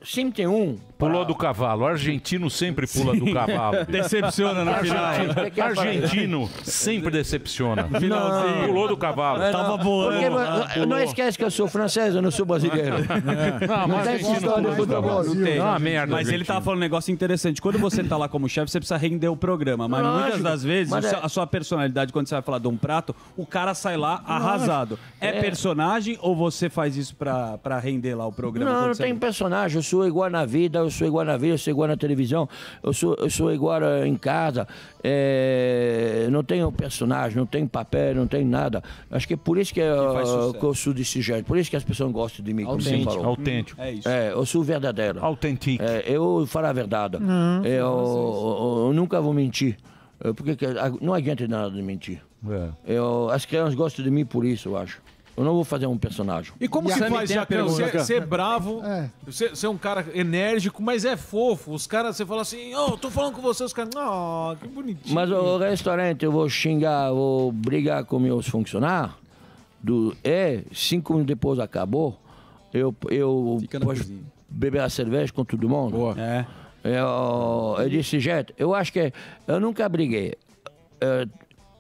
sempre tem um... Pulou do cavalo. O argentino sempre pula do cavalo. Decepciona na final. Argentino sempre decepciona. Finalzinho. Pulou do cavalo. Tava voando. Porque, não esquece que eu sou francês, eu não sou brasileiro. Não, mas argentino Não tem. uma merda. Mas ele tava falando um negócio interessante. Quando você tá lá como chefe, você precisa render o programa. Mas Lógico. muitas das vezes, Mas a sua personalidade, quando você vai falar de um prato, o cara sai lá arrasado. É personagem ou você faz isso pra render lá o programa? Não, quando não você- tem personagem. Eu sou igual na vida, eu sou igual na televisão, eu sou igual em casa. Não tenho personagem, não tenho papel, não tenho nada. Acho que é por isso que eu sou desse jeito. Por isso que as pessoas gostam de mim, como você falou. Autêntico. É isso. Eu sou verdadeiro. Autêntico. Eu falo a verdade. Eu nunca vou mentir. Porque não adianta nada de mentir. As crianças gostam de mim por isso, eu acho. Eu não vou fazer um personagem. E como que faz, Jacan? Você é bravo, você é um cara enérgico, mas é fofo. Os caras, você fala assim, tô falando com você, os caras, que bonitinho. Mas o restaurante eu vou xingar, vou brigar com meus funcionários. 5 minutos depois acabou, eu posso beber a cerveja com todo mundo. Boa. É desse jeito. Eu acho que eu nunca briguei.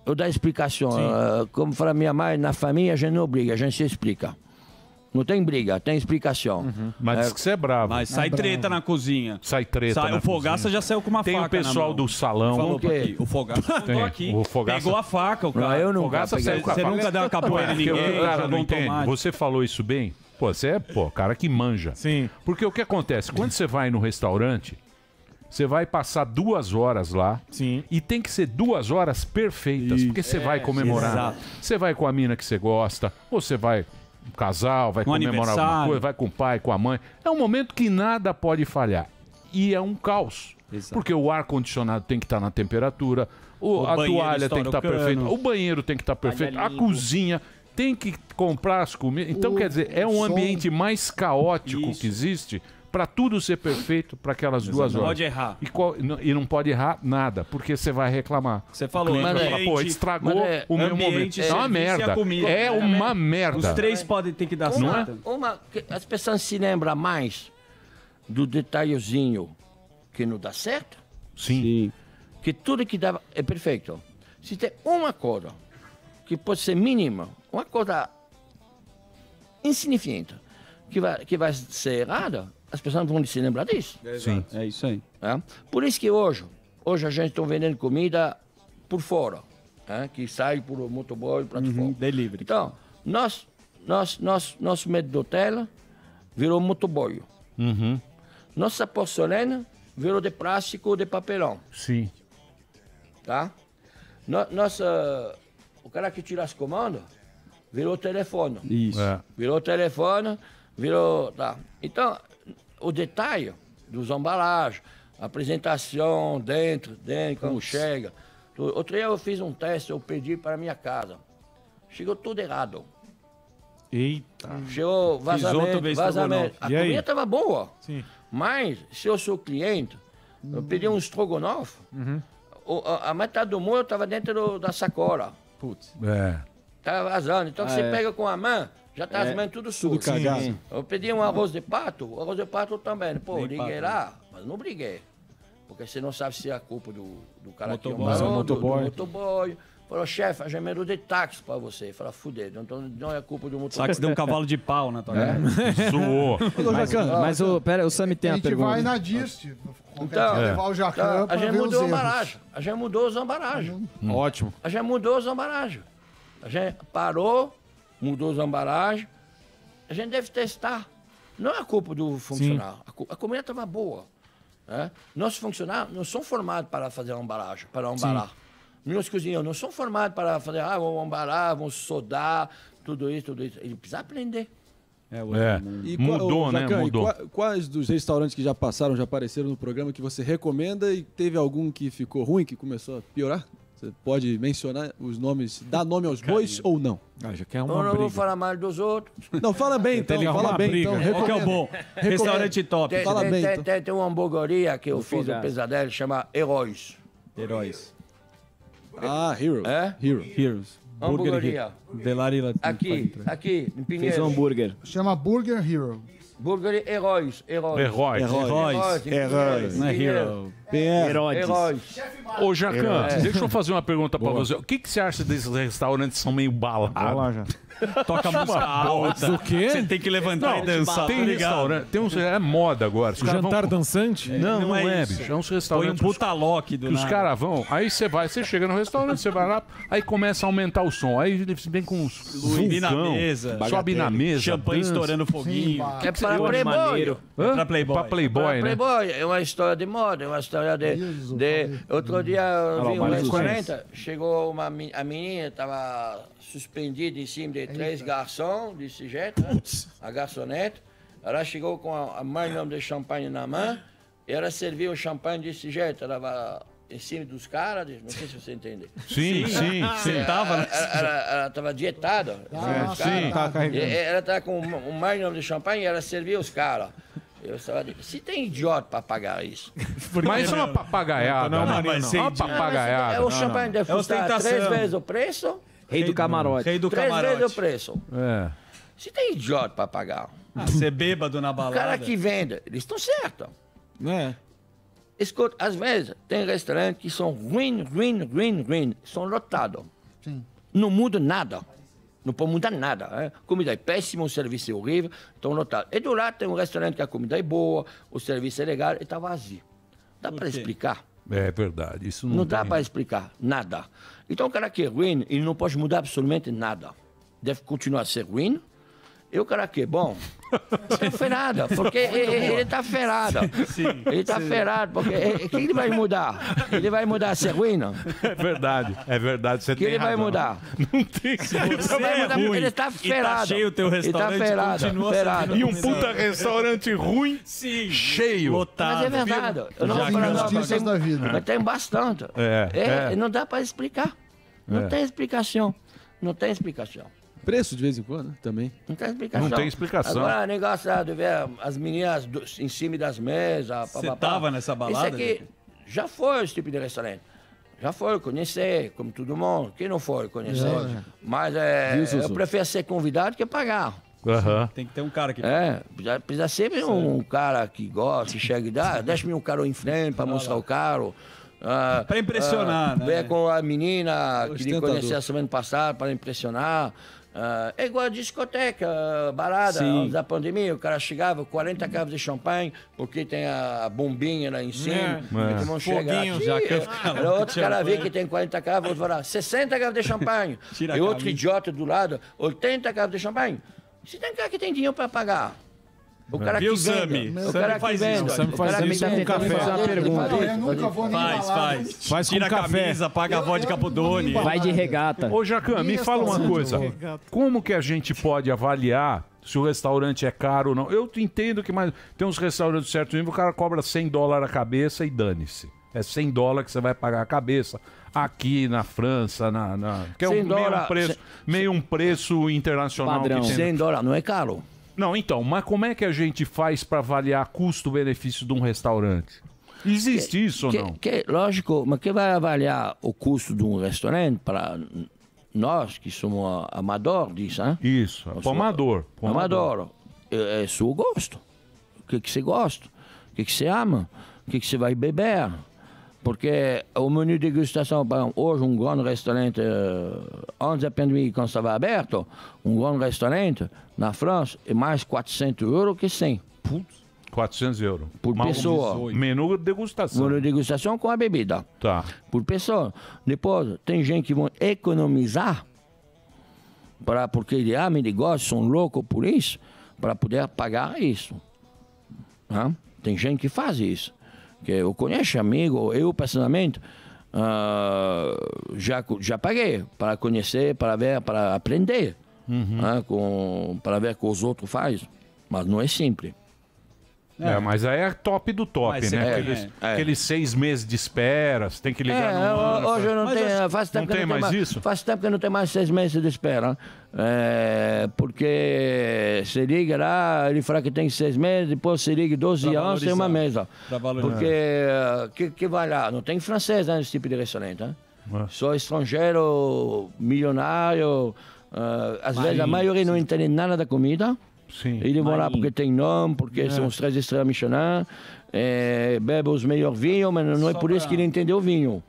eu dar explicação. Como fala minha mãe, na família a gente não briga, a gente se explica. Não tem briga, tem explicação. Mas diz que você é bravo. Mas sai treta na cozinha. Sai treta na O Fogaça cozinha. já saiu com uma Tem faca. o pessoal do salão. Falou Tem. aqui. O Fogaça Tem. falou aqui. O Fogaça- Pegou a faca, o cara. Não, eu não Fogaça saiu com a Você faca. nunca deu uma capoeira em Porque ninguém, o cara jogou não um entende. tomate. Você falou isso bem? Pô, você é cara que manja. Sim. Porque o que acontece? Quando você vai no restaurante, você vai passar 2 horas lá. Sim. E tem que ser 2 horas perfeitas. Porque você vai comemorar. exato. Você vai com a mina que você gosta. Ou você vai um casal, vai Um comemorar alguma aniversário. coisa, vai com o pai, com a mãe. É um momento que nada pode falhar. E é um caos. Porque o ar-condicionado tem que estar na temperatura, a banheiro toalha tem que estar estoura o cano. perfeita, o banheiro tem que estar perfeito, a limpo. cozinha tem que comprar as comidas. Então, quer dizer, é um som. ambiente mais caótico que existe para tudo ser perfeito para aquelas 2 Não horas. pode errar. E não pode errar nada, porque você vai reclamar. Você falou, O cliente vai falar, pô, estragou o meu momento. É uma merda. É uma merda. Os 3 podem ter que dar certo. As pessoas se lembram mais do detalhezinho que não dá certo? Sim. Que tudo que dá é perfeito. Se tem uma coisa que pode ser mínima, uma coisa insignificante, que vai ser errada, as pessoas vão se lembrar disso. Sim. É isso aí. É? Por isso que hoje a gente está vendendo comida por fora, que sai por motoboy, para fora. Delivery. Então, nosso medo do hotel virou motoboy. Nossa porcelana virou de plástico ou de papelão. Sim. Tá? O cara que tira as comandas virou telefone. Isso. Virou telefone, virou... Tá. Então, o detalhe dos embalagens, a apresentação dentro, como chega. Outro dia eu fiz um teste, eu pedi para minha casa. Chegou tudo errado. Eita. Chegou vazamento. A E aí? comida estava boa. Sim. Mas, se eu sou cliente, eu pedi um estrogonofe, a metade do molho estava dentro da sacola. Putz. Estava vazando. Então, você pega com a mão, já está as mãos tudo sujas. cagado. Eu pedi um arroz de pato, o arroz de pato também. Pô, liguei lá, mas não briguei. Porque você não sabe se é a culpa do cara que embalou, do motoboy. Falou, chefe, a gente mandou de táxi pra você. Falou, fudeu, então não é culpa do motoboy. Táxi deu um cavalo de pau na tua cara. Zoou. Mas o Sami tem A a gente pergunta. vai na Dist. Então, levar o Jacan a gente ver os mudou a erros. embalagem. A gente mudou as embalagens. Ótimo. A gente mudou as embalagens. A gente parou, mudou as embalagens. A gente deve testar. Não é a culpa do funcionário. A comida estava boa. Né? Nossos funcionários não são formados para fazer a embalagem, para embalar. Meus cozinheiros não são formados para fazer, vamos embalar, vamos sodar, tudo isso. Ele precisa aprender. Mudou, né? Jacan, Mudou. Quais dos restaurantes que já passaram, já apareceram no programa que você recomenda e teve algum que ficou ruim, que começou a piorar? Você pode mencionar os nomes, dar nome aos bois ou não? Já quer Eu não vou falar mal dos outros. Não, fala bem então, fala bem então. Qual que é o bom? Restaurante top. Fala bem então. Tem uma hamburgueria que eu fiz um pesadelo, chama Heróis. Heroes. É? Heroes. Hamburgueria. Delari lá. Aqui, em Pinheiros. Fez um hambúrguer. Chama Burger Hero. Burger Heróis. Heróis. Não é hero. Heróis. Ô, Jacan, deixa eu fazer uma pergunta pra você. O que você acha desses restaurantes que são meio balados? Toca música alta. Do quê? Você tem que levantar e dançar. Tem restaurante, é moda agora. Os caras Jantar dançante? Não é, isso. bicho. É uns Põe um restaurantes puta lock do que os nada. caras vão, aí você chega no restaurante, você vai lá, aí começa a aumentar o som. Aí eles vêm com uns Sobe na vulcão, mesa. sobe na mesa, Champanhe dança. estourando foguinho. É para Playboy. Pra Playboy. Pra Playboy, né? Playboy. É uma história de moda, é uma história de... Outro dia eu vi um restaurante, chegou a menina, estava suspendida em cima de 3 garçons desse jeito, né? A garçonete. Ela chegou com a mão de champanhe na mão e ela serviu o champanhe desse jeito. Ela estava em cima dos caras, não sei se você entende. Sim. Sentava, né? Ela estava dietada. Ela estava com um mão de champanhe e ela serviu os caras. Eu estava dizendo, se tem idiota para pagar isso. Mas isso é uma papagaiada. Não, né? mas É uma papagaiada. É o champanhe deve custar 3 vezes o preço. Rei do camarote. Rei do 3 camarote. vezes o preço. É. Se tem idiota para pagar. Você bêbado na O balada. cara que vende, eles estão certos. É. Escuta, às vezes tem restaurantes que são ruim, são lotados. Sim. Não muda nada. Não pode mudar nada. A comida é péssima, o serviço é horrível. Então, lotado. E do lado tem um restaurante que a comida é boa, o serviço é legal e está vazio. Dá para explicar? É verdade. Isso Não dá para explicar nada. Então, o cara que é ruim, ele não pode mudar absolutamente nada. Deve continuar a ser ruim. E o cara que é bom, está ferrado, porque ele está ferrado. Ele está ferrado, porque o que ele vai mudar? Ele vai mudar a ser ruim? É verdade. Você que tem ele vai razão. mudar? Não tem. Ele está ferrado. Tá cheio o teu restaurante, ele tá ferrado, continua ferrado. E um puta restaurante ruim, cheio. Mas é verdade. Eu não vou falar não, mas tem bastante. Não dá para explicar. Não tem explicação. Não tem explicação. Preço de vez em quando, também. Não tem explicação. Não tem explicação. Agora, negócio de ver as meninas em cima das mesas. Você tava nessa balada? Isso aqui já foi esse tipo de restaurante. Já foi conhecer, como todo mundo. Quem não foi conhecer? Mas eu prefiro ser convidado que pagar. Tem que ter um cara que... Precisa sempre um cara que gosta, que chega e dá. Deixa-me um carro em frente para mostrar o carro. Para impressionar, né? Ver com a menina que lhe conheci a semana passada para impressionar. É igual a discoteca, balada, antes da pandemia, o cara chegava, 40 carros de champanhe, porque tem a bombinha lá em cima, e todo mundo chega aqui, outro cara vê que tem 40 carros, outro vai lá, 60 carros de champanhe, e outro idiota do lado, 80 carros de champanhe. Se tem cara que tem dinheiro para pagar, o cara que vende, o cara que vende, o cara que vende com café. Eu nunca vou nem Faz tira a camisa, paga a vodka pro Doni. Vai de regata. Ô, Jacan, me fala uma coisa. Como que a gente pode avaliar se o restaurante é caro ou não? Eu entendo que tem uns restaurantes de certo nível, o cara cobra $100 a cabeça e dane-se. É $100 que você vai pagar a cabeça. Aqui na França, que é meio um preço internacional. Padrão. $100 não é caro. Não, então, mas como é que a gente faz para avaliar custo-benefício de um restaurante? Existe isso ou não? Lógico, mas quem vai avaliar o custo de um restaurante para nós que somos amador disso, hein? Isso, amador. Amador. É seu gosto. O que você gosta? O que você ama? O que você vai beber? Porque o menu de degustação, por exemplo, hoje um grande restaurante, antes da pandemia, quando estava aberto, um grande restaurante na França é mais €400 que 100. Putz, €400. Por pessoa. Menu de degustação. Menu de degustação com a bebida. Tá. Por pessoa. Depois, tem gente que vão economizar, porque ele ama, ele gosta, são loucos por isso, para poder pagar isso. Tem gente que faz isso. Que eu conheço amigo, eu pessoalmente já paguei para conhecer, para ver, para aprender, para ver o que os outros fazem, mas não é simples. Mas aí é top do top, né? Aqueles 6 meses de espera, você tem que ligar no ano. Hoje eu não tenho, faz tempo não tem mais isso? Faz tempo que não tem mais 6 meses de espera. Porque se liga lá, ele fala que tem 6 meses, depois se liga 12 anos, tem uma mesa. Porque que vai lá? Não tem francês nesse tipo de restaurante. Só estrangeiro, milionário. Às vezes a maioria não entende nada da comida. Sim. Eles vão lá porque tem nome, porque são os 3 estrelas Michelin, bebe os melhores vinhos, mas não é por isso que ele entendeu o vinho.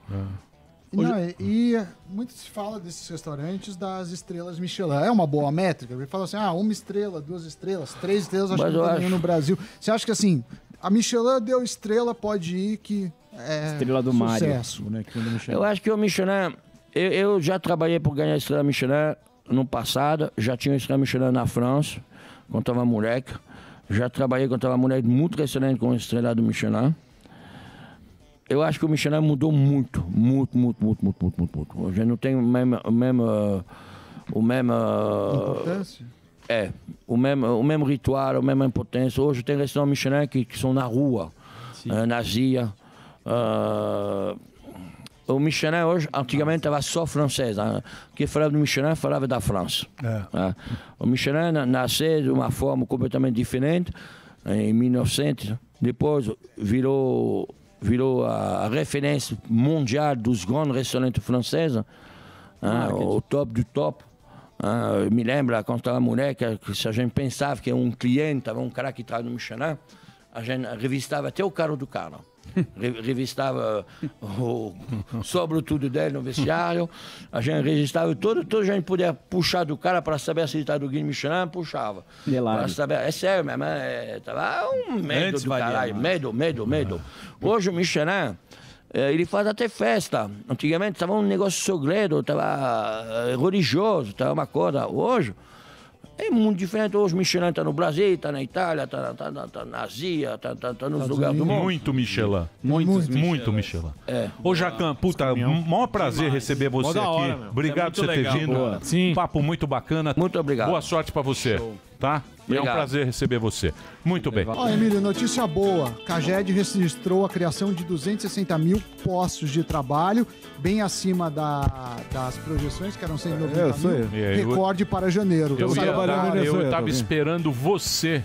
E muito se fala desses restaurantes das estrelas Michelin. É uma boa métrica? Ele fala assim, 1 estrela, 2 estrelas, 3 estrelas, acho que não tem no Brasil. Você acha que assim, a Michelin deu estrela, pode ir que estrela do sucesso. Mário. Eu acho que o Michelin, eu já trabalhei por ganhar a estrela Michelin no passado, já tinha estrela Michelin na França, quando estava moleque. Já trabalhei quando estava moleque, muito restaurante com estrela do Michelin. Eu acho que o Michelin mudou muito. Hoje não tem o mesmo importância? O mesmo ritual, a mesma importância. Hoje tem restaurantes Michelin que são na rua, na Zia. O Michelin hoje, antigamente, estava só francês. Quem falava do Michelin falava da França. O Michelin nasceu de uma forma completamente diferente, em 1900. Depois virou a referência mundial dos grandes restaurantes franceses, o top do top. Eu me lembro, quando estava moleque, que se a gente pensava que um cliente, um cara que estava no Michelin, a gente revistava até o carro do cara. Revistava sobre tudo dele no vestiário. A gente registrava tudo a gente podia puxar do cara para saber se ele estava do Guilherme Michelin, puxava. Pra saber, é sério, minha mãe tava um medo do caralho, medo. Hoje o Michelin, ele faz até festa. Antigamente estava um negócio segredo, estava religioso, estava uma coisa. Hoje é muito diferente. Hoje o Michelin está no Brasil, está na Itália, está na Ásia, está nos lugares do mundo. Muito Michelin. Muito Michelin. Ô, Jacan, puta, maior prazer receber você aqui. Obrigado por você ter vindo. Sim. Papo muito bacana. Muito obrigado. Boa sorte pra você. Tá? E é um prazer receber você. Muito bem. Ó, Emílio, notícia boa. Caged registrou a criação de 260 mil postos de trabalho, bem acima das projeções, que eram 190 mil. Recorde para janeiro. Eu estava esperando você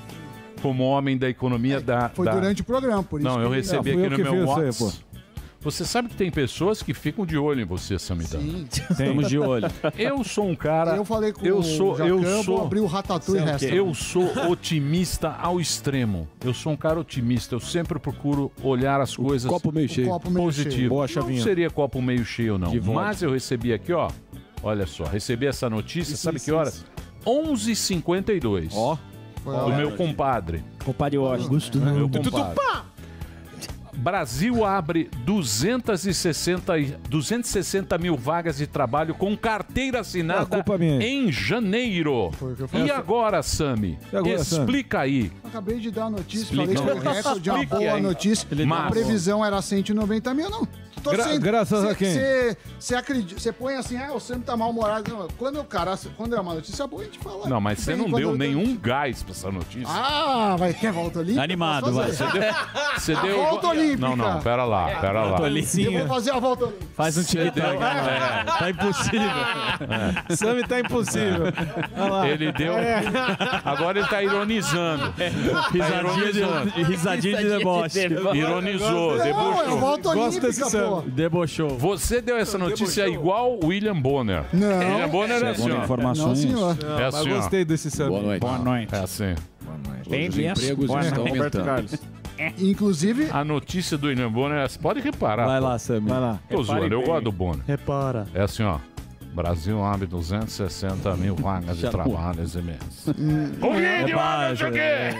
como homem da economia Foi durante o programa, por isso. Não, eu recebi aqui no meu WhatsApp. Você sabe que tem pessoas que ficam de olho em você, Samidana. Sim. Estamos de olho. Eu sou um cara... Eu falei com o Jacan, vou abrir o Ratatouille Restaurant. Eu sou otimista ao extremo. Eu sou um cara otimista. Eu sempre procuro olhar as coisas... Copo meio cheio. Positivo. Boa, Chavinha. Não seria copo meio cheio, não. Mas eu recebi aqui, ó. Olha só. Recebi essa notícia, sabe que horas? 11h52. Ó. Do meu compadre. Compadre Augusto. Meu compadre. Brasil abre 260 mil vagas de trabalho com carteira assinada em janeiro. E agora, Sami? Explica aí. Acabei de dar a notícia, falei que o recorde é uma boa notícia. A previsão era 190 mil, não. Graças a quem? Você acredita? Você põe assim, o Sam tá mal-humorado. Quando é uma notícia boa, a gente fala. Não, mas você não deu nenhum gás pra essa notícia. Vai ter volta olímpica? Animado, vai. Você deu volta olímpica. Não, pera lá. Eu vou fazer a volta olímpica. Faz um TikTok. Tá impossível. Sammy tá impossível. Ele deu... Agora ele tá ironizando. Risadinha de deboche. Ironizou, debochou. Volta olímpica, pô. Debochou. Você deu essa notícia igual o William Bonner. Não. William Bonner é assim, ó. Informações. Não, senhor. É assim, Eu gostei desse Sammy. Boa noite. É assim. Os empregos estão aumentando. Inclusive... A notícia do William Bonner, você pode reparar. Vai lá, Sammy. Vai lá. Tô zoando, eu gosto do Bonner. Repara. É assim, ó. Brasil abre 260 mil vagas de trabalho esse mês. Covid, não sei o quê.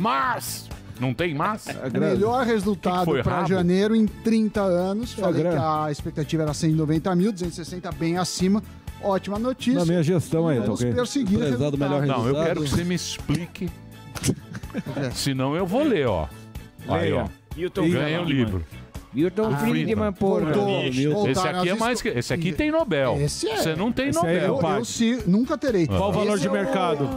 Mas... Não tem mais? Melhor resultado para janeiro em 30 anos. Falei que a expectativa era 190 mil, 260 bem acima. Ótima notícia. Na minha gestão aí, vamos perseguir melhor Não, resultado. eu quero que você me explique. Senão eu vou ler, ó. Aí, ó. Ganha o livro. Milton Friedman, porra. Esse aqui é mais que... Esse aqui tem Nobel. Você não tem Nobel. Eu nunca terei. Qual o valor de mercado?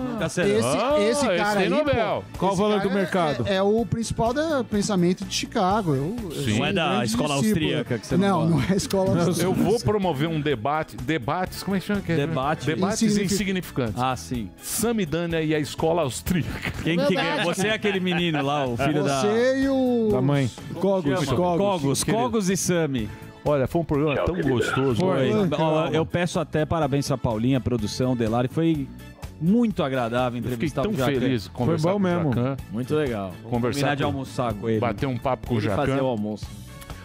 Esse cara aí, Nobel. Qual o valor do mercado? É o principal do pensamento de Chicago. Não é da escola austríaca que você não Não é a escola austríaca. Eu vou promover um debate. Debates, como é que chama? Debates insignificantes. Ah, sim. Samidana e a escola austríaca. Quem que ganha? Você é aquele menino lá, o filho da... Você e o... Da mãe. Cogos e Sammy. Olha, foi um programa tão gostoso. Foi. Eu peço até parabéns pra Paulinha, produção, Delari. Foi muito agradável entrevistar o Jacan. Fiquei tão feliz com conversar com o Jacan. Muito legal. Conversar de almoçar com ele. Bater um papo com o Jacan. Fazer o almoço.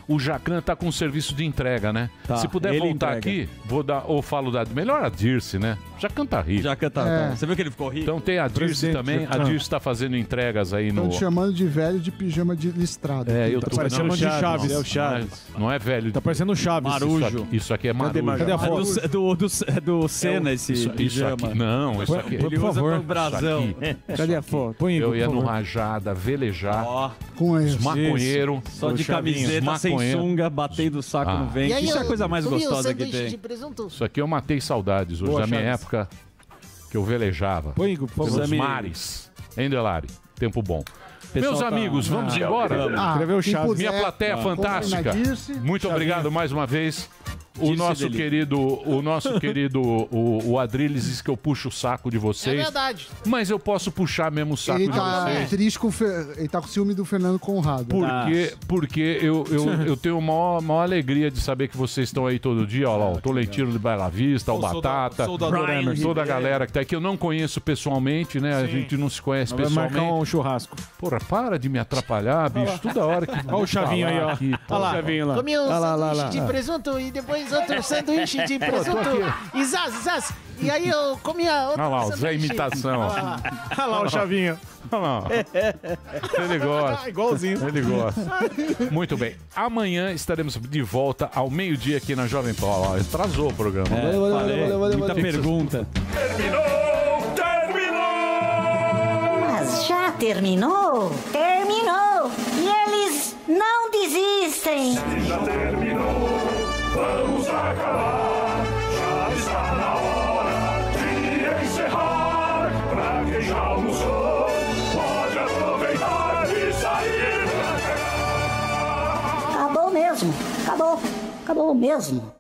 O Jacan tá com um serviço de entrega, né? Tá, se puder voltar aqui, vou dar, ou falo da... Melhor a Dirce, né? Jacan tá rico. Jacan tá. Você viu que ele ficou rico? Então tem a Dirce também. A Dirce tá fazendo entregas aí no... Estão te chamando de velho de pijama de listrado. Eu tô parecendo de Chaves. É o Chaves. Não é velho. Tá parecendo Chaves. Marujo. Isso aqui é Marujo. Cadê a foto? É do Senna esse pijama. Isso aqui, não, isso aqui... Ele usa pro brasão. Cadê a foto? Eu ia no Rajada, velejar. Com eles. Maconheiro. Só de camiseta, sem sunga, batendo o saco no vento. Isso é a coisa mais gostosa que tem. Isso aqui eu matei saudades hoje, da minha época que eu velejava. Pelos mares. Hein, Delari? Tempo bom. Meus amigos, vamos embora? Escreveu Chaves. Minha plateia fantástica. Muito obrigado mais uma vez. o nosso querido, o Adriles diz que eu puxo o saco de vocês. É verdade. Mas eu posso puxar mesmo o saco Ele de tá vocês. triste com ele tá com ciúme do Fernando Conrado. Porque eu tenho maior alegria de saber que vocês estão aí todo dia. Ó lá, o Tolentino de Bela Vista, o Batata, toda a galera que tá aqui. Eu não conheço pessoalmente, né? A gente não se conhece Vai pessoalmente. marcar um churrasco. Porra, para de me atrapalhar, bicho. Toda hora que. Olha o Chavinho aí, ó. Olha lá, Chavinho lá. Comi um lá. sanduíche de presunto e depois outro sanduíche de presunto e zaz. E aí eu comia outro Olha lá, o Zé sanduíche. Imitação. Olha lá o Chavinho. Olha lá. Ele gosta. Igualzinho. Ele gosta. Muito bem. Amanhã estaremos de volta ao meio-dia aqui na Jovem Pan. Ó, atrasou o programa. Valeu. Muita pergunta. Mas já terminou? Terminou! E eles não desistem! Se já terminou, vamos acabar. Já está na hora de encerrar. Pra quem já almoçou, pode aproveitar e sair pra cá. Acabou mesmo! Acabou! Acabou mesmo!